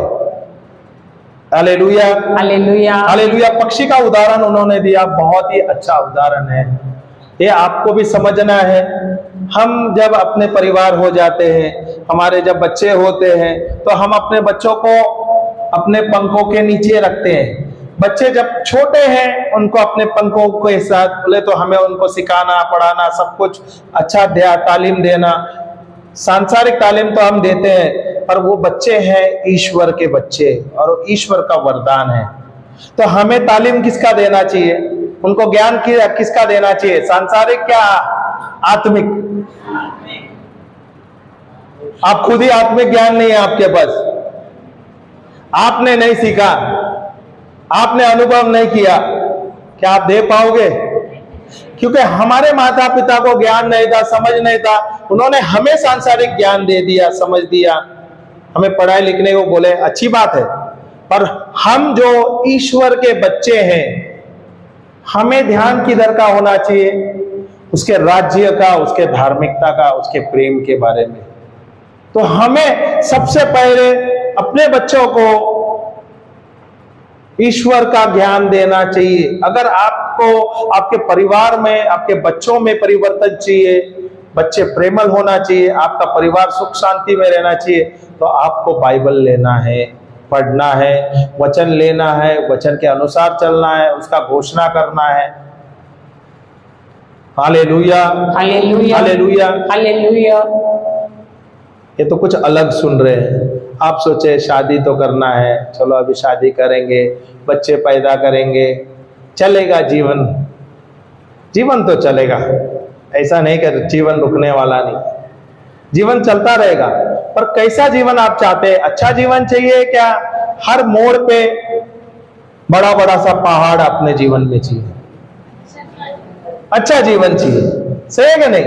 हालेलुया, हालेलुया, हालेलुया। पक्षी का उदाहरण उन्होंने दिया, बहुत ही अच्छा उदाहरण है। ये आपको भी समझना है। हम जब अपने परिवार हो जाते हैं, हमारे जब बच्चे होते हैं, तो हम अपने बच्चों को अपने पंखों के नीचे रखते हैं। बच्चे जब छोटे हैं, उनको अपने पंखों के साथ बोले तो हमें उनको सिखाना, पढ़ाना, सब कुछ अच्छा तालीम देना। सांसारिक तालीम तो हम देते हैं, पर वो बच्चे हैं ईश्वर के बच्चे, और ईश्वर का वरदान है। तो हमें तालीम किसका देना चाहिए? उनको ज्ञान किसका देना चाहिए? सांसारिक क्या आत्मिक? आप खुद ही आत्मिक ज्ञान नहीं है आपके पास, आपने नहीं सीखा, आपने अनुभव नहीं किया, क्या आप दे पाओगे? क्योंकि हमारे माता पिता को ज्ञान नहीं था, समझ नहीं था, उन्होंने हमें सांसारिक ज्ञान दे दिया, समझ दिया, हमें पढ़ाई लिखने को बोले, अच्छी बात है, पर हम जो ईश्वर के बच्चे हैं, हमें ध्यान किधर का होना चाहिए? उसके राज्य का, उसके धार्मिकता का, उसके प्रेम के बारे में। तो हमें सबसे पहले अपने बच्चों को ईश्वर का ज्ञान देना चाहिए। अगर आपको आपके परिवार में, आपके बच्चों में परिवर्तन चाहिए, बच्चे प्रेमल होना चाहिए, आपका परिवार सुख शांति में रहना चाहिए, तो आपको बाइबल लेना है, पढ़ना है, वचन लेना है, वचन के अनुसार चलना है, उसका घोषणा करना है। हालेलुया, हालेलुया, हालेलुया, हालेलुया। ये तो कुछ अलग सुन रहे हैं। आप सोचे शादी तो करना है, चलो अभी शादी करेंगे, बच्चे पैदा करेंगे, चलेगा जीवन, जीवन तो चलेगा, ऐसा नहीं कि जीवन रुकने वाला नहीं, जीवन चलता रहेगा। पर कैसा जीवन आप चाहते हैं? अच्छा जीवन चाहिए क्या हर मोड़ पे बड़ा बड़ा सा पहाड़ अपने जीवन में चाहिए? अच्छा जीवन चाहिए, सही है कि नहीं?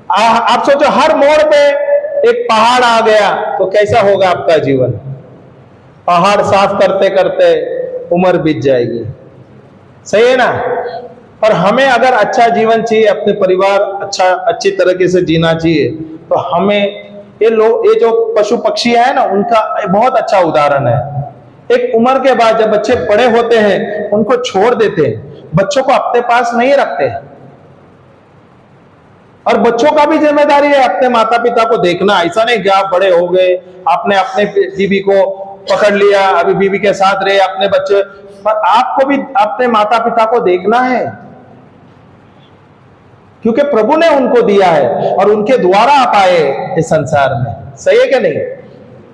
आप सोचो हर मोड़ पे एक पहाड़ आ गया तो कैसा होगा आपका जीवन? पहाड़ साफ करते करते उम्र बीत जाएगी, सही है ना? और हमें अगर अच्छा जीवन चाहिए, अपने परिवार अच्छी तरीके से जीना चाहिए, तो हमें ये जो पशु पक्षी है ना, उनका बहुत अच्छा उदाहरण है। एक उम्र के बाद जब बच्चे बड़े होते हैं उनको छोड़ देते हैं, बच्चों को अपने पास नहीं रखते। और बच्चों का भी जिम्मेदारी है अपने माता पिता को देखना। ऐसा नहीं कि आप बड़े हो गए, आपने अपने बीवी को पकड़ लिया, अभी बीवी के साथ रहे, अपने बच्चे, पर आपको भी अपने माता पिता को देखना है, क्योंकि प्रभु ने उनको दिया है और उनके द्वारा आप आए इस संसार में, सही है कि नहीं?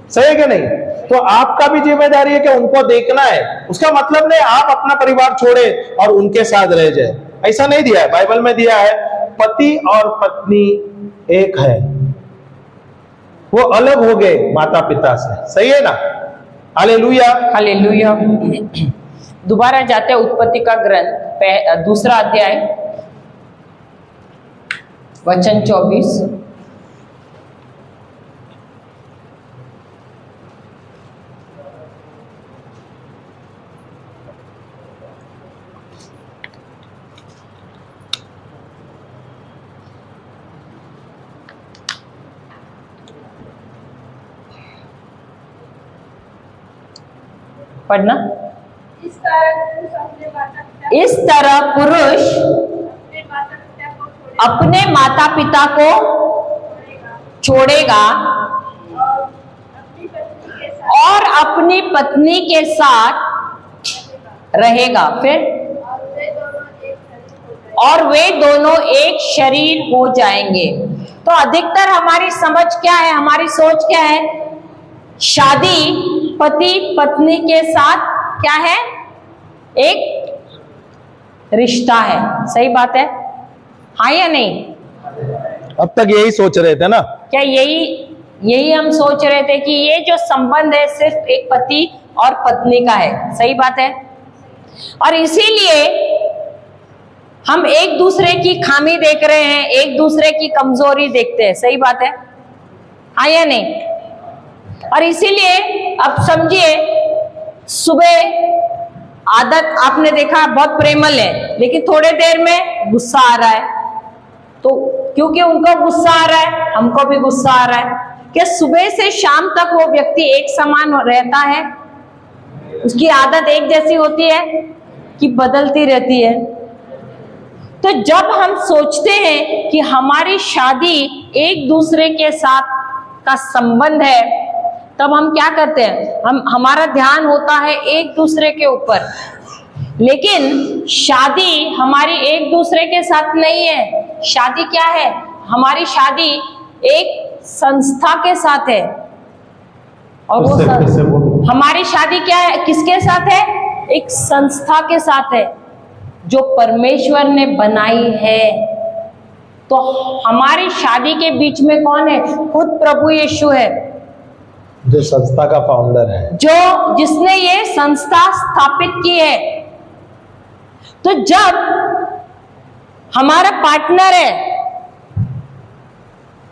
सही है कि नहीं? तो आपका भी जिम्मेदारी है कि उनको देखना है। उसका मतलब नहीं आप अपना परिवार छोड़े और उनके साथ रह जाए, ऐसा नहीं दिया है। बाइबल में दिया है पति और पत्नी एक है, वो अलग हो गए माता पिता से, सही है ना? Hallelujah, hallelujah. दोबारा जाते उत्पत्ति का ग्रंथ 2 अध्याय वचन 24। पढ़ना। इस तरह पुरुष अपने माता पिता को छोड़ेगा और अपनी पत्नी के साथ रहेगा, फिर और वे दोनों एक शरीर हो जाएंगे। तो अधिकतर हमारी समझ क्या है, हमारी सोच क्या है? शादी पति पत्नी के साथ क्या है? एक रिश्ता है, सही बात है, हाँ या नहीं? अब तक यही सोच रहे थे ना? क्या यही हम सोच रहे थे कि ये जो संबंध है सिर्फ एक पति और पत्नी का है, सही बात है। और इसीलिए हम एक दूसरे की खामी देख रहे हैं, एक दूसरे की कमजोरी देखते हैं, सही बात है, हाँ या नहीं? और इसीलिए अब समझिए, सुबह आदत आपने देखा बहुत प्रेमल है, लेकिन थोड़े देर में गुस्सा आ रहा है, तो क्योंकि उनको गुस्सा आ रहा है हमको भी गुस्सा आ रहा है। क्या सुबह से शाम तक वो व्यक्ति एक समान रहता है? उसकी आदत एक जैसी होती है कि बदलती रहती है? तो जब हम सोचते हैं कि हमारी शादी एक दूसरे के साथ का संबंध है, तब हम क्या करते हैं? हमारा ध्यान होता है एक दूसरे के ऊपर। लेकिन शादी हमारी एक दूसरे के साथ नहीं है। शादी क्या है? हमारी शादी एक संस्था के साथ है। और वो हमारी शादी क्या है? किसके साथ है? एक संस्था के साथ है जो परमेश्वर ने बनाई है। तो हमारी शादी के बीच में कौन है? खुद प्रभु यीशु है, जो संस्था का फाउंडर है, जिसने ये संस्था स्थापित की है। तो जब हमारा पार्टनर है,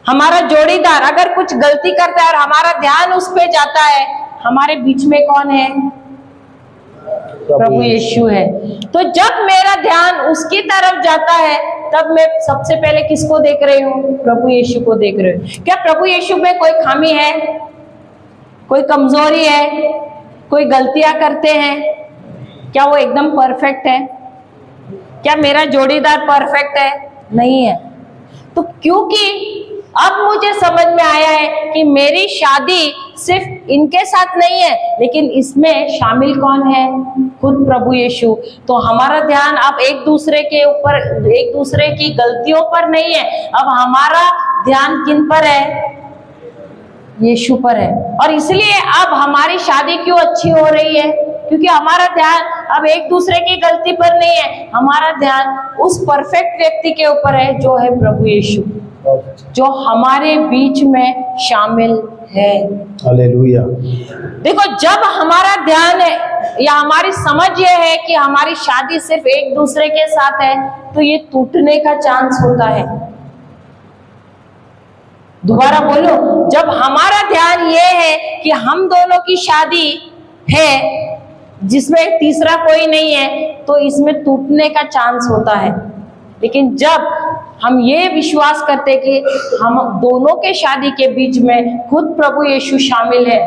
हमारा जोड़ीदार अगर कुछ गलती करता है और हमारा ध्यान उस पे जाता है, हमारे बीच में कौन है? प्रभु यीशु है। तो जब मेरा ध्यान उसकी तरफ जाता है, तब मैं सबसे पहले किसको देख रही हूँ? प्रभु यीशु को देख रही हूँ। क्या प्रभु यीशु में कोई खामी है? कोई कमजोरी है? कोई गलतियां करते हैं? क्या वो एकदम परफेक्ट है? क्या मेरा जोड़ीदार परफेक्ट है? नहीं है। तो क्योंकि अब मुझे समझ में आया है कि मेरी शादी सिर्फ इनके साथ नहीं है, लेकिन इसमें शामिल कौन है? खुद प्रभु यीशु। तो हमारा ध्यान अब एक दूसरे के ऊपर, एक दूसरे की गलतियों पर नहीं है, अब हमारा ध्यान किन पर है? यीशु पर है। और इसलिए अब हमारी शादी क्यों अच्छी हो रही है? क्योंकि हमारा ध्यान अब एक दूसरे की गलती पर नहीं है, हमारा ध्यान उस परफेक्ट व्यक्ति के ऊपर है जो है प्रभु यीशु, जो हमारे बीच में शामिल है। हालेलुया। देखो, जब हमारा ध्यान है या हमारी समझ ये है कि हमारी शादी सिर्फ एक दूसरे के साथ है, तो ये टूटने का चांस होता है। दोबारा बोलो, जब हमारा ध्यान ये है कि हम दोनों की शादी है जिसमें तीसरा कोई नहीं है, तो इसमें टूटने का चांस होता है। लेकिन जब हम ये विश्वास करते कि हम दोनों के शादी के बीच में खुद प्रभु यीशु शामिल है,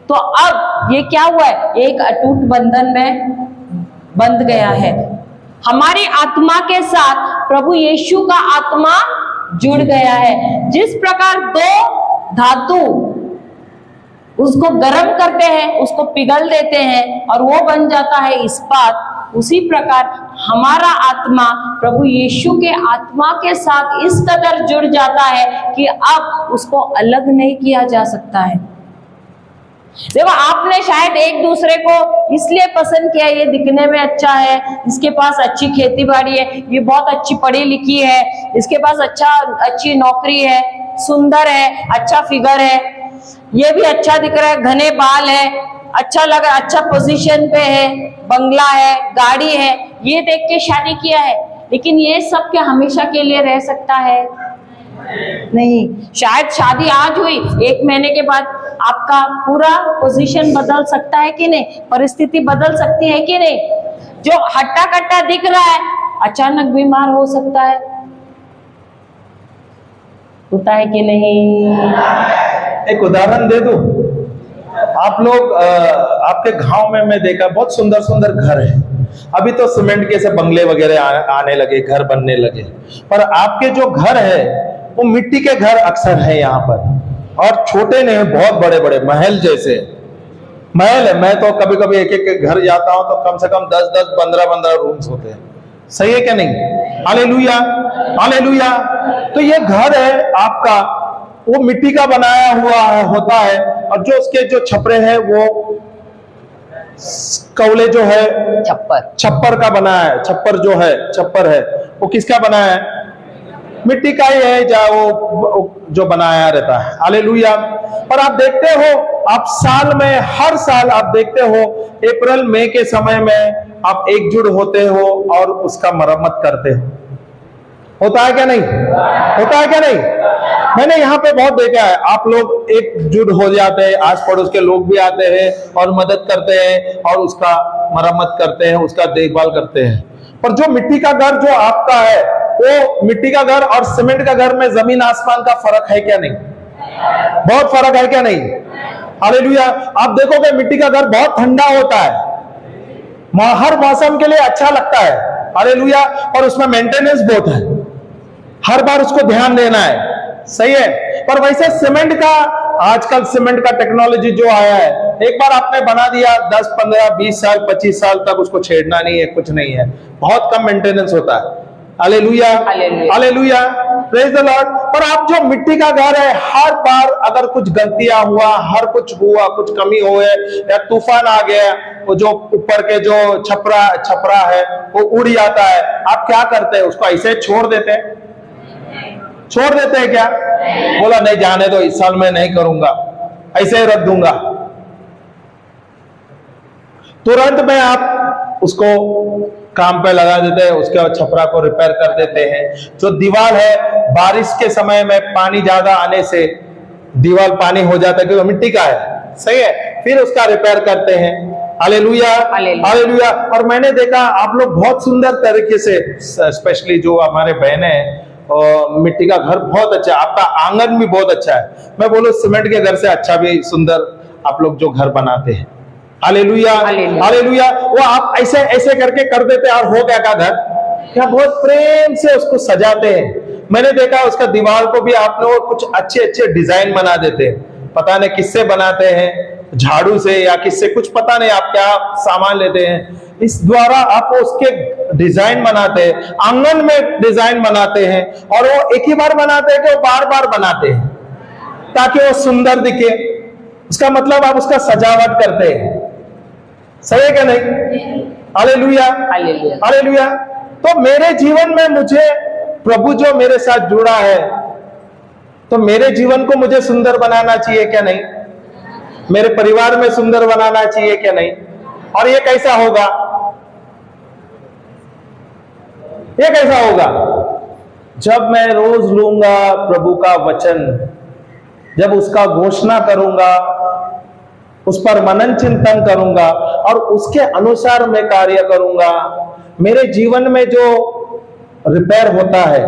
तो अब ये क्या हुआ है? एक अटूट बंधन में बंध गया है। हमारी आत्मा के साथ प्रभु यीशु का आत्मा जुड़ गया है। जिस प्रकार दो धातु उसको गर्म करते हैं, उसको पिघल देते हैं और वो बन जाता है इस्पात, उसी प्रकार हमारा आत्मा प्रभु यीशु के आत्मा के साथ इस कदर जुड़ जाता है कि अब उसको अलग नहीं किया जा सकता है। देखो, आपने शायद एक दूसरे को इसलिए पसंद किया, ये दिखने में अच्छा है, इसके पास अच्छी खेती बाड़ी है, ये बहुत अच्छी पढ़ी लिखी है, इसके पास अच्छी नौकरी है, सुंदर है, अच्छा फिगर है, ये भी अच्छा दिख रहा है, घने बाल है, अच्छा लग रहा, अच्छा पोजीशन पे है, बंगला है, गाड़ी है, ये देख के शादी किया है। लेकिन ये सब क्या हमेशा के लिए रह सकता है? नहीं। शायद शादी आज हुई, एक महीने के बाद आपका पूरा पोजीशन बदल सकता है कि नहीं, परिस्थिति बदल सकती है कि नहीं। जो हट्टा कट्टा दिख रहा है अचानक बीमार हो सकता है, होता है कि नहीं? एक उदाहरण दे दूं, आप लोग आपके गांव में मैं देखा बहुत सुंदर सुंदर घर है। अभी तो सीमेंट के से बंगले वगैरह आने लगे, घर बनने लगे, पर आपके जो घर है वो मिट्टी के घर अक्सर है यहाँ पर, और छोटे नहीं, बहुत बड़े बड़े महल जैसे महल है। मैं तो कभी कभी एक एक घर जाता हूं तो कम से कम 10-10, 15-15 रूम्स होते हैं। सही है क्या नहीं? हालेलुया, हालेलुया। तो ये घर है आपका, वो मिट्टी का बनाया हुआ होता है, और जो उसके जो छपरे हैं वो कौले जो है छप्पर का बना है। छप्पर है वो किसका बना है? मिट्टी का ही है, जा वो जो बनाया रहता है। हालेलुया। पर आप देखते हो, आप साल में हर साल आप देखते हो अप्रैल मई के समय में आप एकजुट होते हो और उसका मरम्मत करते हो। होता है क्या नहीं? होता है क्या नहीं? मैंने यहाँ पे बहुत देखा है, आप लोग एकजुट हो जाते हैं, आस पड़ोस के लोग भी आते हैं और मदद करते हैं और उसका मरम्मत करते हैं, उसका देखभाल करते हैं। पर जो मिट्टी का घर जो आपका है, वो मिट्टी का घर और सीमेंट का घर में जमीन आसमान का फर्क है क्या नहीं? बहुत फर्क है क्या नहीं? हालेलुया। आप देखोगे मिट्टी का घर बहुत ठंडा होता है, हर मौसम के लिए अच्छा लगता है। हालेलुया। और उसमें मेंटेनेंस बहुत है, हर बार उसको ध्यान देना है। सही है। पर वैसे सीमेंट का, आजकल सीमेंट का टेक्नोलॉजी जो आया है, एक बार आपने बना दिया 10, 15, 20 साल, 25 साल तक उसको छेड़ना नहीं है, कुछ नहीं है, बहुत कम मेंटेनेंस होता है। हालेलुया, हालेलुया, प्रेज द लॉर्ड। पर आप जो मिट्टी का घर है, हर बार अगर कुछ गलतियां हुआ, हर कुछ हुआ, कुछ कमी हो या तूफान आ गया, वो जो ऊपर के जो छपरा है वो उड़ जाता है, आप क्या करते हैं? उसको ऐसे छोड़ देते हैं? छोड़ देते हैं क्या? बोला नहीं, जाने दो, इस साल मैं नहीं करूंगा, ऐसे ही रख दूंगा। तुरंत में आप उसको काम पे लगा देते हैं, उसके बाद छपरा को रिपेयर कर देते हैं। जो दीवार है, बारिश के समय में पानी ज्यादा आने से दीवार पानी हो जाता है क्योंकि मिट्टी का है। सही है। फिर उसका रिपेयर करते हैं। Hallelujah, hallelujah. और मैंने देखा आप लोग बहुत सुंदर तरीके से, स्पेशली जो हमारे बहनें हैं, और मिट्टी का घर बहुत अच्छा है, आपका आंगन भी बहुत अच्छा है। मैं बोलूं सीमेंट के घर से अच्छा भी सुंदर आप लोग जो घर बनाते हैं। Hallelujah, hallelujah. वो आप ऐसे ऐसे करके कर देते हैं और हो गया का घर, क्या बहुत प्रेम से उसको सजाते हैं। मैंने देखा उसका दीवार को भी आपने और कुछ अच्छे अच्छे डिजाइन बना देते हैं। पता नहीं किससे बनाते हैं, झाड़ू से या किससे, कुछ पता नहीं आप क्या सामान लेते हैं, इस द्वारा आप उसके डिजाइन बनाते हैं, आंगन में डिजाइन बनाते हैं, और वो एक ही बार बनाते हैं कि वो बार बार बनाते हैं। ताकि वो सुंदर दिखे। उसका मतलब आप उसका सजावट करते हैं, सही है क्या नहीं? हालेलुया, हालेलुया। हालेलुया। तो मेरे जीवन में मुझे प्रभु जो मेरे साथ जुड़ा है, तो मेरे जीवन को मुझे सुंदर बनाना चाहिए क्या नहीं? मेरे परिवार में सुंदर बनाना चाहिए क्या नहीं? और ये कैसा होगा? ये कैसा होगा? जब मैं रोज लूंगा प्रभु का वचन, जब उसका घोषणा करूंगा, उस पर मनन चिंतन करूंगा और उसके अनुसार मैं कार्य करूंगा, मेरे जीवन में जो रिपेयर होता है,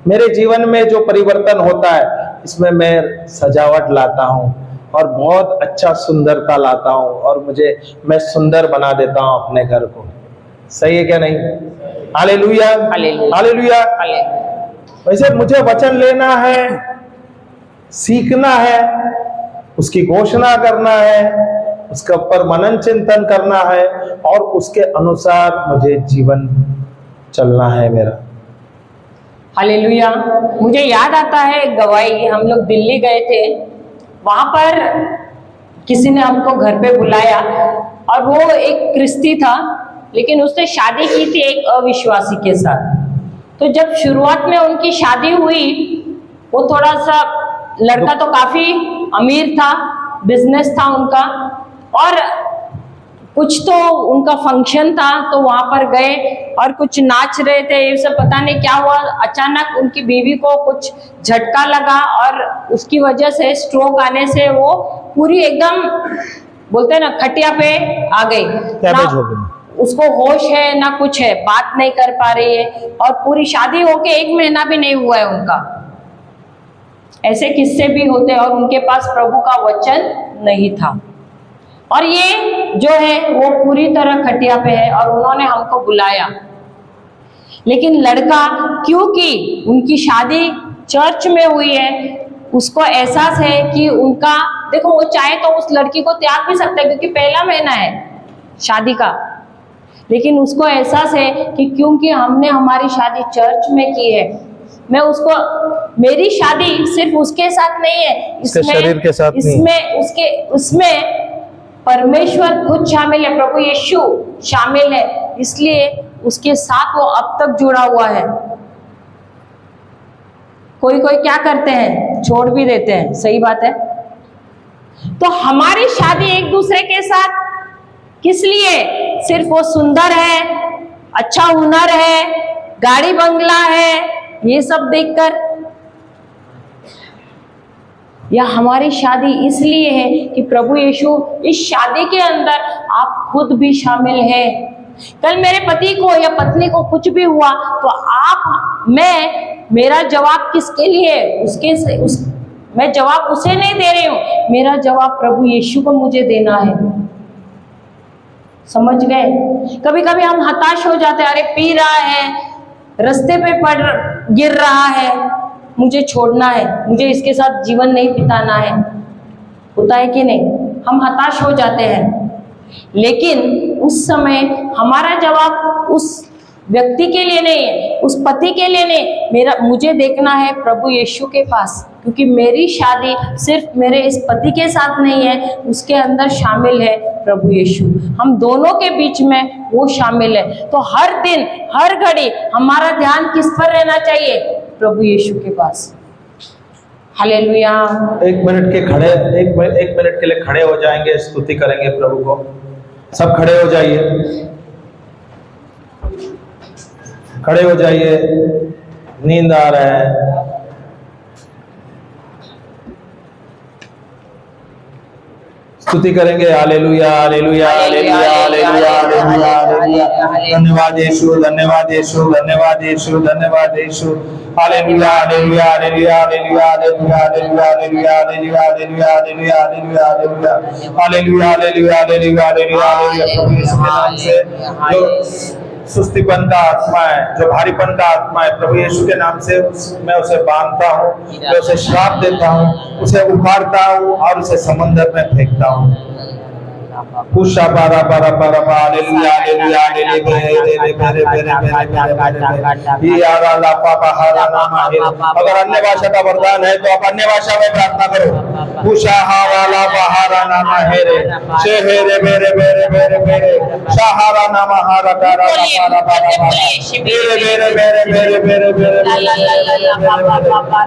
मेरे जीवन में जो परिवर्तन होता है, इसमें मैं सजावट लाता हूं और बहुत अच्छा सुंदरता लाता हूं और मैं सुंदर बना देता हूं अपने घर को। सही है क्या नहीं? हालेलुया, हालेलुया, हालेलुया। हालेलुया। वैसे मुझे वचन लेना है, सीखना है, उसकी घोषणा करना है, उसके ऊपर मनन चिंतन करना है और उसके अनुसार मुझे जीवन चलना है मेरा। हालेलुया। मुझे याद आता है एक गवाही, हम लोग दिल्ली गए थे, वहां पर किसी ने हमको घर पे बुलाया और वो एक क्रिस्ती था, लेकिन उसने शादी की थी एक अविश्वासी के साथ। तो जब शुरुआत में उनकी शादी हुई, वो थोड़ा सा लड़का तो काफी अमीर था, बिजनेस था उनका, और कुछ तो उनका फंक्शन था, तो वहां पर गए और कुछ नाच रहे थे, ये सब पता नहीं क्या हुआ, अचानक उनकी बीवी को कुछ झटका लगा और उसकी वजह से स्ट्रोक आने से वो पूरी एकदम बोलते हैं ना खटिया पे आ गई, डैमेज हो गई, उसको होश है ना कुछ है, बात नहीं कर पा रही है और पूरी शादी होके 1 महीना भी नहीं हुआ है उनका। ऐसे किस्से भी होते हैं और उनके पास प्रभु का वचन नहीं था और ये जो है वो पूरी तरह खटिया पे है और उन्होंने हमको बुलाया। लेकिन लड़का, क्योंकि उनकी शादी चर्च में हुई है, उसको एहसास है कि उनका, देखो वो चाहे तो उस लड़की को त्याग भी सकता है क्योंकि पहला महीना है शादी का, लेकिन उसको एहसास है कि क्योंकि हमने हमारी शादी चर्च में की है, मैं उसको, मेरी शादी सिर्फ उसके साथ नहीं है, इसमें शरीर के साथ नहीं, उसमें परमेश्वर खुद शामिल है, प्रभु यीशु शामिल है, इसलिए उसके साथ वो अब तक जुड़ा हुआ है। कोई कोई क्या करते हैं, छोड़ भी देते हैं, सही बात है। तो हमारी शादी एक दूसरे के साथ किस लिए? सिर्फ वो सुंदर है, अच्छा हुनर है, गाड़ी बंगला है, ये सब देखकर, या हमारी शादी इसलिए है कि प्रभु यीशु इस शादी के अंदर आप खुद भी शामिल हैं। कल मेरे पति को या पत्नी को कुछ भी हुआ तो मेरा जवाब किसके लिए? मैं जवाब उसे नहीं दे रही हूं, मेरा जवाब प्रभु यीशु को मुझे देना है। समझ गए? कभी कभी हम हताश हो जाते हैं, अरे पी रहा है, रास्ते पे गिर रहा है, मुझे छोड़ना है, मुझे इसके साथ जीवन नहीं बिताना है, होता है कि नहीं? हम हताश हो जाते हैं, लेकिन उस समय हमारा जवाब उस व्यक्ति के लिए नहीं है, उस पति के लिए नहीं, मुझे देखना है प्रभु यीशु के पास, क्योंकि मेरी शादी सिर्फ मेरे इस पति के साथ नहीं है, उसके अंदर शामिल है प्रभु यीशु, हम दोनों के बीच में वो शामिल है। तो हर दिन हर घड़ी हमारा ध्यान किस पर रहना चाहिए? प्रभु यीशु के पास। हालेलुया। एक मिनट के लिए खड़े हो जाएंगे, स्तुति करेंगे प्रभु को। सब खड़े हो जाइए, खड़े हो जाइए, नींद आ रहा है। स्तुति करेंगे। हालेलुया, हालेलुया, हालेलुया, हालेलुया, हालेलुया, हालेलुया। धन्यवाद यीशु, धन्यवाद यीशु, धन्यवाद यीशु, धन्यवाद यीशु। हालेलुया, हालेलुया, हालेलुया, हालेलुया, हालेलुया, हालेलुया, हालेलुया, हालेलुया, हालेलुया, हालेलुया, हालेलुया, हालेलुया, हालेलुया, हालेलुया, हालेलुया, हालेलुया, हालेलुया। प्रभु यीशु के नाम से जो सुस्तीपन का आत्मा है, जो भारीपन का आत्मा है, प्रभु यीशु के नाम से मैं उसे बांधता हूँ, मैं उसे श्राप देता हूँ, उसे उखाड़ता हूँ और उसे समंदर में फेंकता हूँ। पुषा बारा बारा बारा हालेलुया हालेलुया हालेलुया मेरे मेरे मेरे यारा लापा बहारा नाम है। अगर अन्य भाषा का वरदान है तो आप अन्य भाषा में प्रार्थना करो। पुषा हारा ला बहारा नाम है रे शेहेरे मेरे मेरे मेरे मेरे सहारा नाम हारा तारा बारा बारा मेरे मेरे मेरे मेरे मेरे मेरे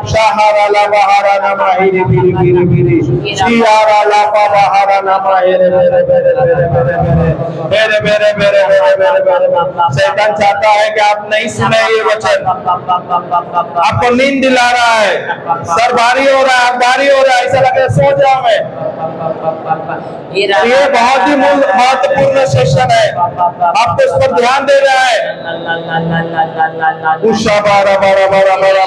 सहारा ला बहारा नाम है रे मेरे मेरे मेरे सियारा ला बहारा नाम है रे मेरे मेरे मेरे मेरे मेरे मेरे मेरे मेरे शैतान चाहता है कि आप नहीं सुने ये वचन, आपको नींद दिला रहा है, सर भारी हो रहा है, भारी हो रहा है, ऐसा लगे सो जाओ मैं। ये बहुत ही महत्वपूर्ण सेशन है, आपको इस पर ध्यान दे रहा है। उषा बारा बारा बारा बारा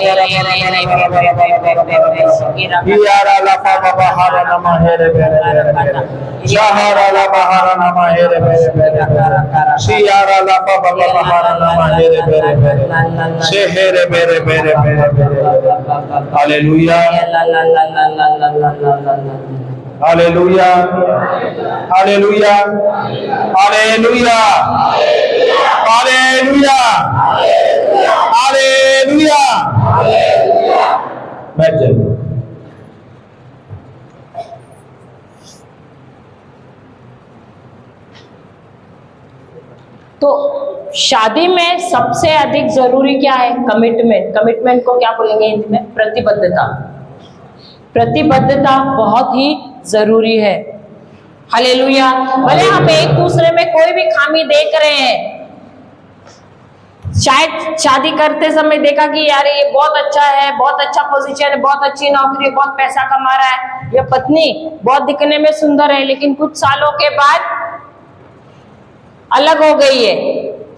यारा लाफा बाबा हारा नमा है रे मेरे शहारा ला बहारा नमा है रे मेरे शियारा लाफा बाबा हारा नमा है रे मेरे शेहेरे मेरे मेरे मेरे हालेलुया हालेलुया हालेलुया हालेलुया हालेलुया हालेलुया। बैठ जाइए। तो शादी में सबसे अधिक जरूरी क्या है? कमिटमेंट। कमिटमेंट को क्या बोलेंगे हिंदी में? प्रतिबद्धता। प्रतिबद्धता बहुत ही जरूरी है। हालेलुया। भले हम एक दूसरे में कोई भी खामी देख रहे हैं, शायद शादी करते समय देखा कि यार ये बहुत अच्छा है, बहुत अच्छा पोजीशन है, बहुत अच्छी नौकरी है, बहुत पैसा कमा रहा है, ये पत्नी बहुत दिखने में सुंदर है, लेकिन कुछ सालों के बाद अलग हो गई है।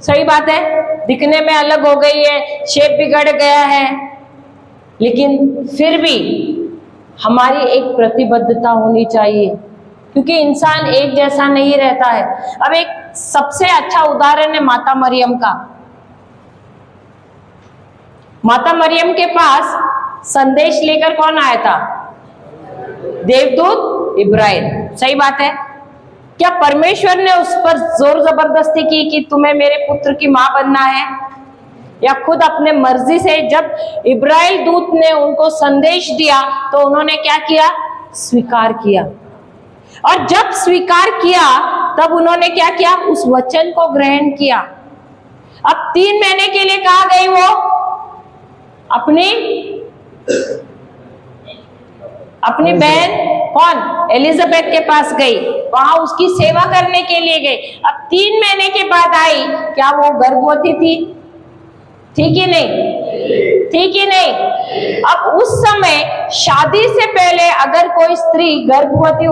सही बात है, दिखने में अलग हो गई है, शेप बिगड़ गया है, लेकिन फिर भी हमारी एक प्रतिबद्धता होनी चाहिए, क्योंकि इंसान एक जैसा नहीं रहता है। अब एक सबसे अच्छा उदाहरण है माता मरियम का। माता मरियम के पास संदेश लेकर कौन आया था? देवदूत इब्राहिम। सही बात है। क्या परमेश्वर ने उस पर जोर जबरदस्ती की कि तुम्हें मेरे पुत्र की मां बनना है, या खुद अपने मर्जी से जब इब्राहिम दूत ने उनको संदेश दिया तो उन्होंने क्या किया? स्वीकार किया। और जब स्वीकार किया तब उन्होंने क्या किया? उस वचन को ग्रहण किया। अब 3 महीने के लिए कहा गई वो अपनी बहन कौन? एलिजाबेथ के पास गई, वहां उसकी सेवा करने के लिए गई। अब 3 महीने के बाद आई, क्या वो गर्भवती थी? थी कि नहीं? थी कि नहीं? अब उस समय शादी से पहले अगर कोई स्त्री गर्भवती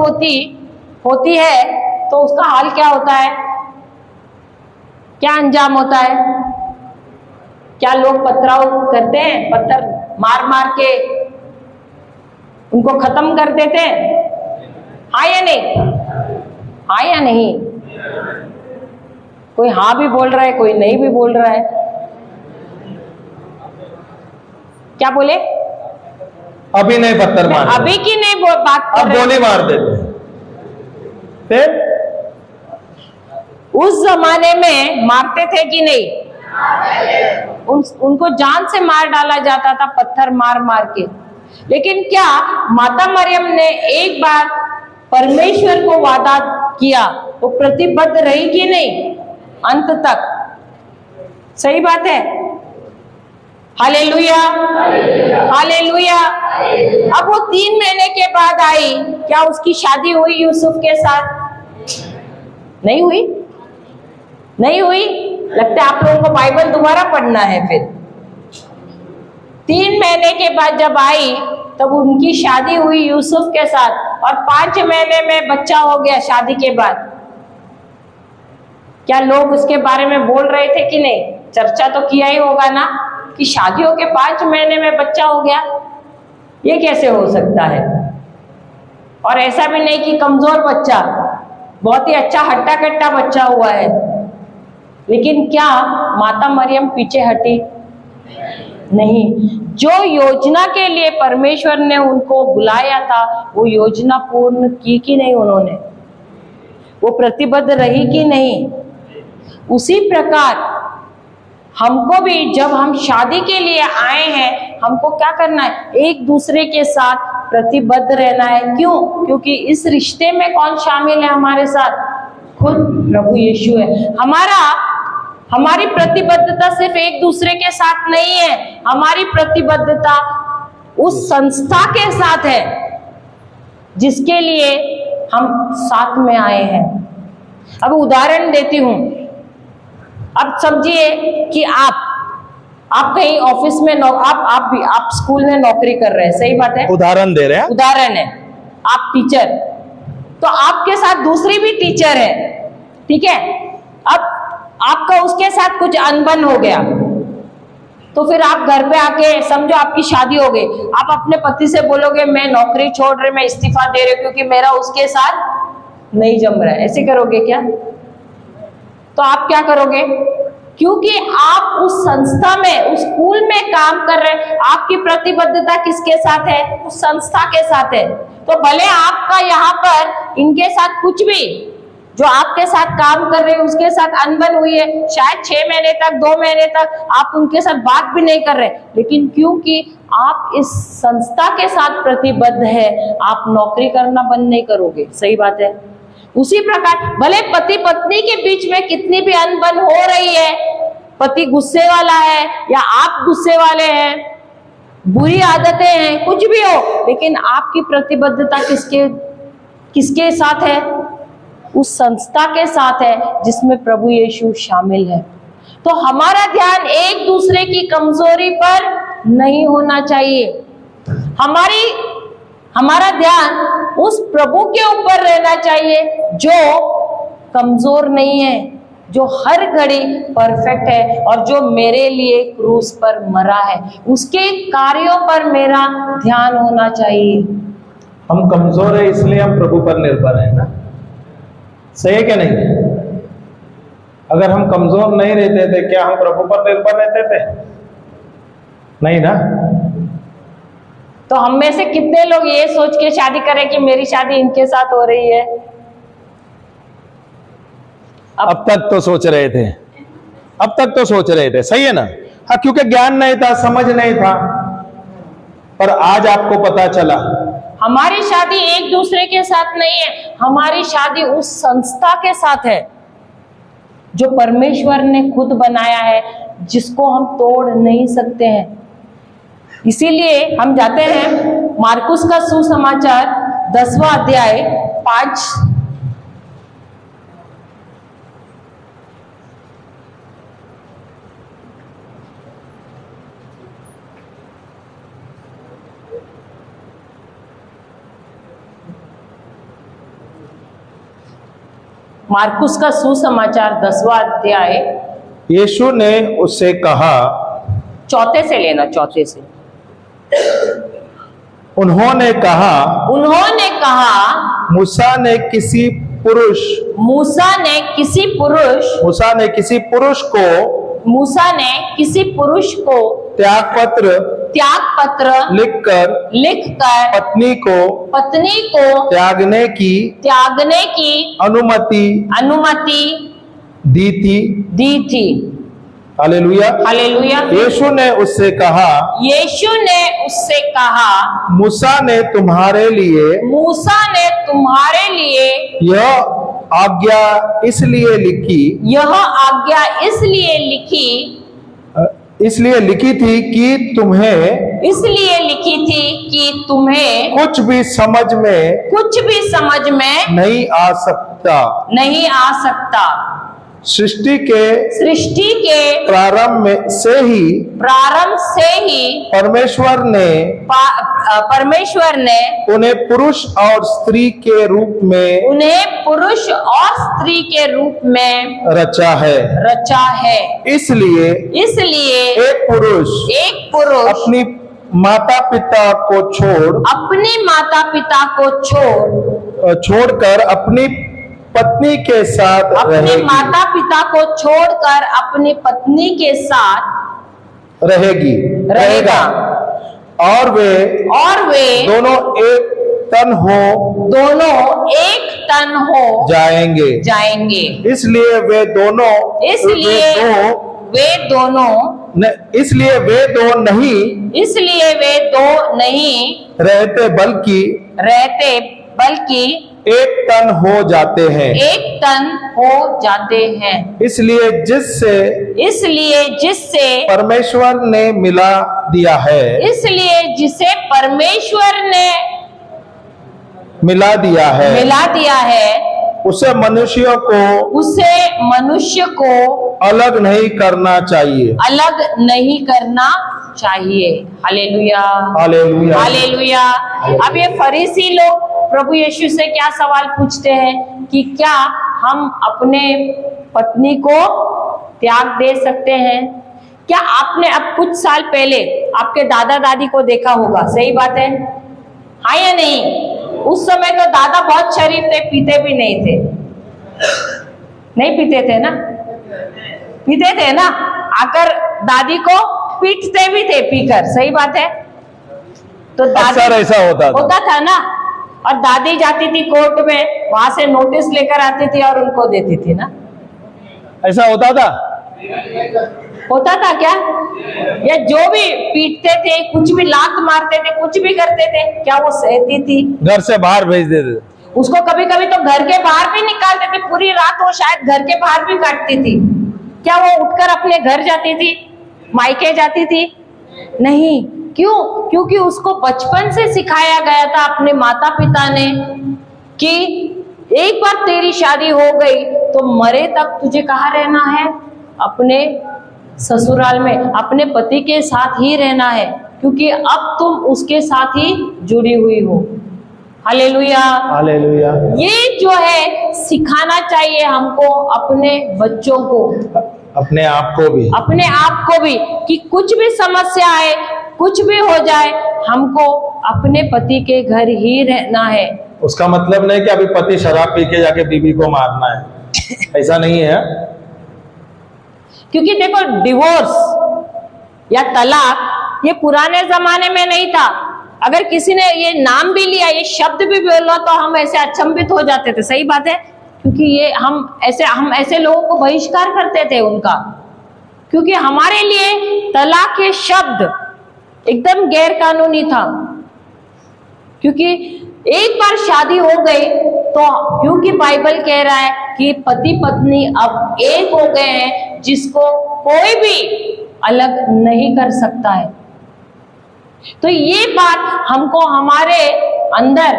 होती है तो उसका हाल क्या होता है? क्या अंजाम होता है? क्या लोग पथराव करते हैं? पत्थर मार मार के उनको खत्म कर देते हैं? हाँ या नहीं? हाँ या नहीं? कोई हाँ भी बोल रहा है, कोई नहीं भी बोल रहा है। क्या बोले? अभी नहीं पत्थर मार, अभी की नहीं बात कर अब रहे। गोली मार देते। फिर उस जमाने में मारते थे कि नहीं? उनको जान से मार डाला जाता था, पत्थर मार मार के। लेकिन क्या माता मरियम ने एक बार परमेश्वर को वादा किया, वो प्रतिबद्ध रही कि नहीं अंत तक? सही बात है। हालेलुया हालेलुया। अब वो 3 महीने के बाद आई, क्या उसकी शादी हुई यूसुफ के साथ? नहीं हुई, नहीं हुई। लगता है आप लोगों को बाइबल दोबारा पढ़ना है। फिर 3 महीने के बाद जब आई तब उनकी शादी हुई यूसुफ के साथ, और 5 महीने में बच्चा हो गया शादी के बाद। क्या लोग उसके बारे में बोल रहे थे कि नहीं? चर्चा तो किया ही होगा ना कि शादी होके 5 महीने में बच्चा हो गया, ये कैसे हो सकता है? और ऐसा भी नहीं कि कमजोर बच्चा, बहुत ही अच्छा हट्टा कट्टा बच्चा हुआ है। लेकिन क्या माता मरियम पीछे हटी? नहीं। जो योजना के लिए परमेश्वर ने उनको बुलाया था वो योजना पूर्ण की कि नहीं उन्होंने? वो प्रतिबद्ध रही कि नहीं? उसी प्रकार हमको भी जब हम शादी के लिए आए हैं, हमको क्या करना है? एक दूसरे के साथ प्रतिबद्ध रहना है। क्यों? क्योंकि इस रिश्ते में कौन शामिल है हमारे साथ? खुद प्रभु यीशु है। हमारी प्रतिबद्धता सिर्फ एक दूसरे के साथ नहीं है, हमारी प्रतिबद्धता उस संस्था के साथ है जिसके लिए हम साथ में आए हैं। अब उदाहरण देती हूं। अब समझिए कि आप कहीं ऑफिस में आप स्कूल में नौकरी कर रहे हैं, सही बात है? उदाहरण दे रहे हैं। उदाहरण है, आप टीचर, तो आपके साथ दूसरी भी टीचर है, ठीक है? अब आपका उसके साथ कुछ अनबन हो गया, तो फिर आप घर पे आके, समझो आपकी शादी हो गई, आप अपने पति से बोलोगे मैं नौकरी छोड़ रहे, मैं इस्तीफा दे रही हूं क्योंकि मेरा उसके साथ नहीं जम रहा है, ऐसे करोगे क्या? तो आप क्या करोगे? क्योंकि आप उस संस्था में, उस स्कूल में काम कर रहे हैं, आपकी प्रतिबद्धता किसके साथ है? उस संस्था के साथ है। तो भले आपका यहाँ पर इनके साथ कुछ भी, जो आपके साथ काम कर रहे हैं उसके साथ अनबन हुई है, शायद 6 महीने तक, 2 महीने तक आप उनके साथ बात भी नहीं कर रहे, लेकिन क्योंकि आप इस संस्था के साथ प्रतिबद्ध है, आप नौकरी करना बंद नहीं करोगे, सही बात है? उसी प्रकार भले पति पत्नी के बीच में कितनी भी अनबन हो रही है, पति गुस्से वाला है या आप गुस्से वाले हैं, बुरी आदतें हैं, कुछ भी हो, लेकिन आपकी प्रतिबद्धता किसके साथ है? उस संस्था के साथ है जिसमें प्रभु यीशु शामिल है। तो हमारा ध्यान एक दूसरे की कमजोरी पर नहीं होना चाहिए, हमारा ध्यान उस प्रभु के ऊपर रहना चाहिए जो कमजोर नहीं है, जो हर घड़ी परफेक्ट है और जो मेरे लिए क्रूस पर मरा है, उसके कार्यों पर मेरा ध्यान होना चाहिए। हम कमजोर है इसलिए हम प्रभु पर निर्भर है ना, सही है क्या नहीं? अगर हम कमजोर नहीं रहते थे, क्या हम प्रभु पर निर्भर रहते थे? नहीं ना। तो हम में से कितने लोग ये सोच के शादी करें कि मेरी शादी इनके साथ हो रही है? अब तक तो सोच रहे थे, अब तक तो सोच रहे थे, सही है ना? हाँ, क्योंकि ज्ञान नहीं था, समझ नहीं था, पर आज आपको पता चला। हमारी शादी एक दूसरे के साथ नहीं है, हमारी शादी उस संस्था के साथ है जो परमेश्वर ने खुद बनाया है, जिसको हम तोड़ नहीं सकते हैं। इसीलिए हम जाते हैं मार्कुस का सुसमाचार 10वां अध्याय 5 मार्कुस का सुसमाचार 10वां अध्याय। यीशु ने उससे कहा, चौथे से लेना, चौथे से। उन्होंने कहा, मूसा ने किसी पुरुष को त्याग पत्र लिखकर पत्नी को त्यागने की अनुमति दी थी। हालेलुया। यीशु ने उससे कहा, मूसा ने तुम्हारे लिए यह आज्ञा इसलिए लिखी थी कि तुम्हें कुछ भी समझ में नहीं आ सकता। सृष्टि के प्रारंभ से ही परमेश्वर ने उन्हें पुरुष और स्त्री के रूप में रचा है। इसलिए एक पुरुष अपनी माता पिता को छोड़कर अपनी पत्नी के साथ रहेगा और वे दोनों एक तन हो दोनों एक तन हो जाएंगे। इसलिए वे दोनों इसलिए वे दोनों इसलिए वे दो नहीं रहते बल्कि एक तन हो जाते हैं। इसलिए जिससे परमेश्वर ने मिला दिया है जिसे परमेश्वर ने मिला दिया है उसे मनुष्य को अलग नहीं करना चाहिए। हालेलुया। हालेलुया। अब ये फरीसी लोग प्रभु यीशु से क्या सवाल पूछते हैं कि क्या हम अपने पत्नी को त्याग दे सकते हैं? क्या आपने अब कुछ साल पहले आपके दादा दादी को देखा होगा, सही बात है, हाँ या नहीं? उस समय तो दादा बहुत शरीफ थे, पीते भी नहीं थे, नहीं पीते थे ना, पीते थे ना, आकर दादी को पीटते भी थे पीकर, सही बात है। तो अक्सर ऐसा होता था ना, और दादी जाती थी कोर्ट में, वहां से नोटिस लेकर आती थी और उनको देती थी ना, ऐसा होता था क्या? या जो भी पीटते थे, कुछ भी लात मारते थे, कुछ भी करते थे, क्या वो सहती थी? घर से बाहर भेज देते थे उसको, कभी कभी तो घर के बाहर भी निकालते थे, पूरी रात वो शायद घर के बाहर भी काटती थी। क्या वो उठकर अपने घर जाती थी, मायके जाती थी? नहीं। क्यों? क्योंकि उसको बचपन से सिखाया गया था अपने माता पिता ने कि एक बार तेरी शादी हो गई तो मरे तक तुझे कहाँ रहना है? अपने ससुराल में, अपने पति के साथ ही रहना है, क्योंकि अब तुम उसके साथ ही जुड़ी हुई हो। हालेलुया। हालेलुया। ये जो है सिखाना चाहिए हमको अपने बच्चों को, अपने आप को भी कि कुछ भी समस्या आए, कुछ भी हो जाए, हमको अपने पति के घर ही रहना है। उसका मतलब नहीं कि अभी पति शराब पी के जाके बीवी को मारना है, ऐसा नहीं है। क्योंकि देखो, डिवोर्स या तलाक ये पुराने जमाने में नहीं था। अगर किसी ने ये नाम भी लिया, ये शब्द भी बोला, तो हम ऐसे अचंभित हो जाते थे, सही बात है, क्योंकि ये हम ऐसे लोगों को बहिष्कार करते थे उनका, क्योंकि हमारे लिए तलाक ये शब्द एकदम गैर कानूनी था। क्योंकि एक बार शादी हो गई तो, क्योंकि बाइबल कह रहा है कि पति पत्नी अब एक हो गए हैं, जिसको कोई भी अलग नहीं कर सकता है। तो ये बात हमको हमारे अंदर,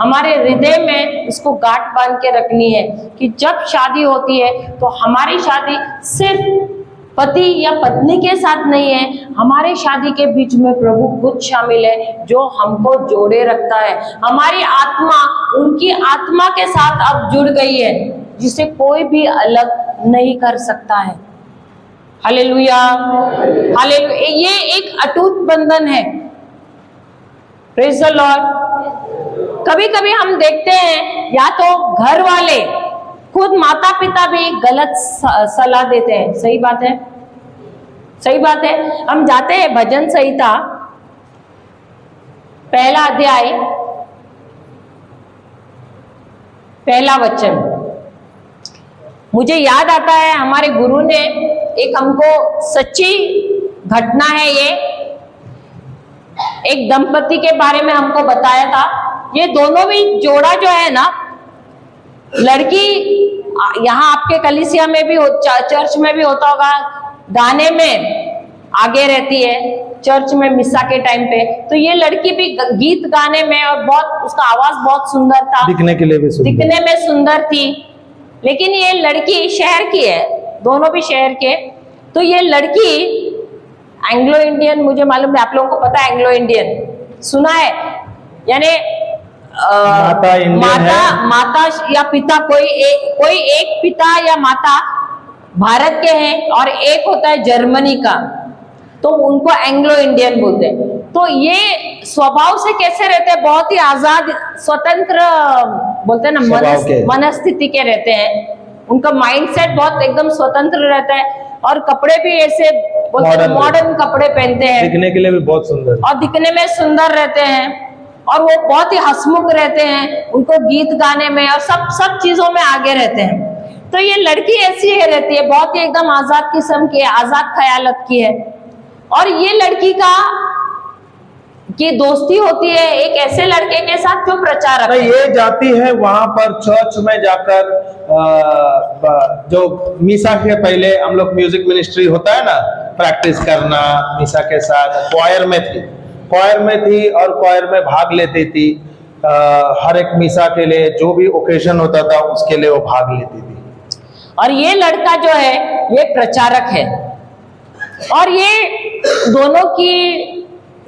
हमारे हृदय में इसको गांठ बांध के रखनी है कि जब शादी होती है तो हमारी शादी सिर्फ पति या पत्नी के साथ नहीं है, हमारी शादी के बीच में प्रभु खुद शामिल है, जो हमको जोड़े रखता है। हमारी आत्मा उनकी आत्मा के साथ अब जुड़ गई है, जिसे कोई भी अलग नहीं कर सकता है। हालेलुया। हालेलुया। ये एक अटूट बंधन है। Praise the Lord. कभी कभी हम देखते हैं या तो घर वाले, खुद माता पिता भी गलत सलाह देते हैं, सही बात है, सही बात है। हम जाते हैं भजन संहिता पहला अध्याय पहला वचन। मुझे याद आता है हमारे गुरु ने एक हमको सच्ची घटना है, ये एक दंपति के बारे में हमको बताया था। ये दोनों भी जोड़ा जो है ना, लड़की यहाँ आपके कलीसिया में भी चर्च में भी होता होगा, गाने में आगे रहती है चर्च में मिस्सा के टाइम पे। तो ये लड़की भी गीत गाने में, और बहुत उसका आवाज बहुत सुंदर था, दिखने के लिए भी सुंदर, दिखने में सुंदर थी। लेकिन ये लड़की शहर की है, दोनों भी शहर के। तो ये लड़की एंग्लो इंडियन, मुझे मालूम है आप लोगों को पता है एंग्लो इंडियन सुना है, यानी माता या पिता, कोई एक पिता या माता भारत के हैं और एक होता है जर्मनी का, तो उनको एंग्लो इंडियन बोलते हैं। तो ये स्वभाव से कैसे रहते हैं? बहुत ही आजाद, स्वतंत्र बोलते हैं ना, मनस्थिति के रहते हैं। उनका माइंडसेट बहुत एकदम स्वतंत्र रहता है, और कपड़े भी ऐसे बोलते हैं मॉडर्न कपड़े पहनते हैं, दिखने के लिए भी बहुत सुंदर, और दिखने में सुंदर रहते हैं। और वो बहुत ही हंसमुख रहते हैं, उनको गीत गाने में और सब चीजों में आगे रहते हैं। तो ये लड़की ऐसी है रहती है, बहुत ही एकदम आजाद किस्म की है, आजाद ख्यालत की है। और ये लड़की की दोस्ती होती है एक ऐसे लड़के के साथ जो प्रचारक है। ये जाती है वहां पर चर्च में जाकर, जो मीसा के पहले हम लोग म्यूजिक मिनिस्ट्री होता है ना, प्रैक्टिस करना मीसा के साथ। क्वायर में थी और क्वायर में भाग लेती थी। हर एक मीसा के लिए जो भी ओकेजन होता था उसके लिए वो भाग लेती थी। और ये लड़का जो है ये प्रचारक है, और ये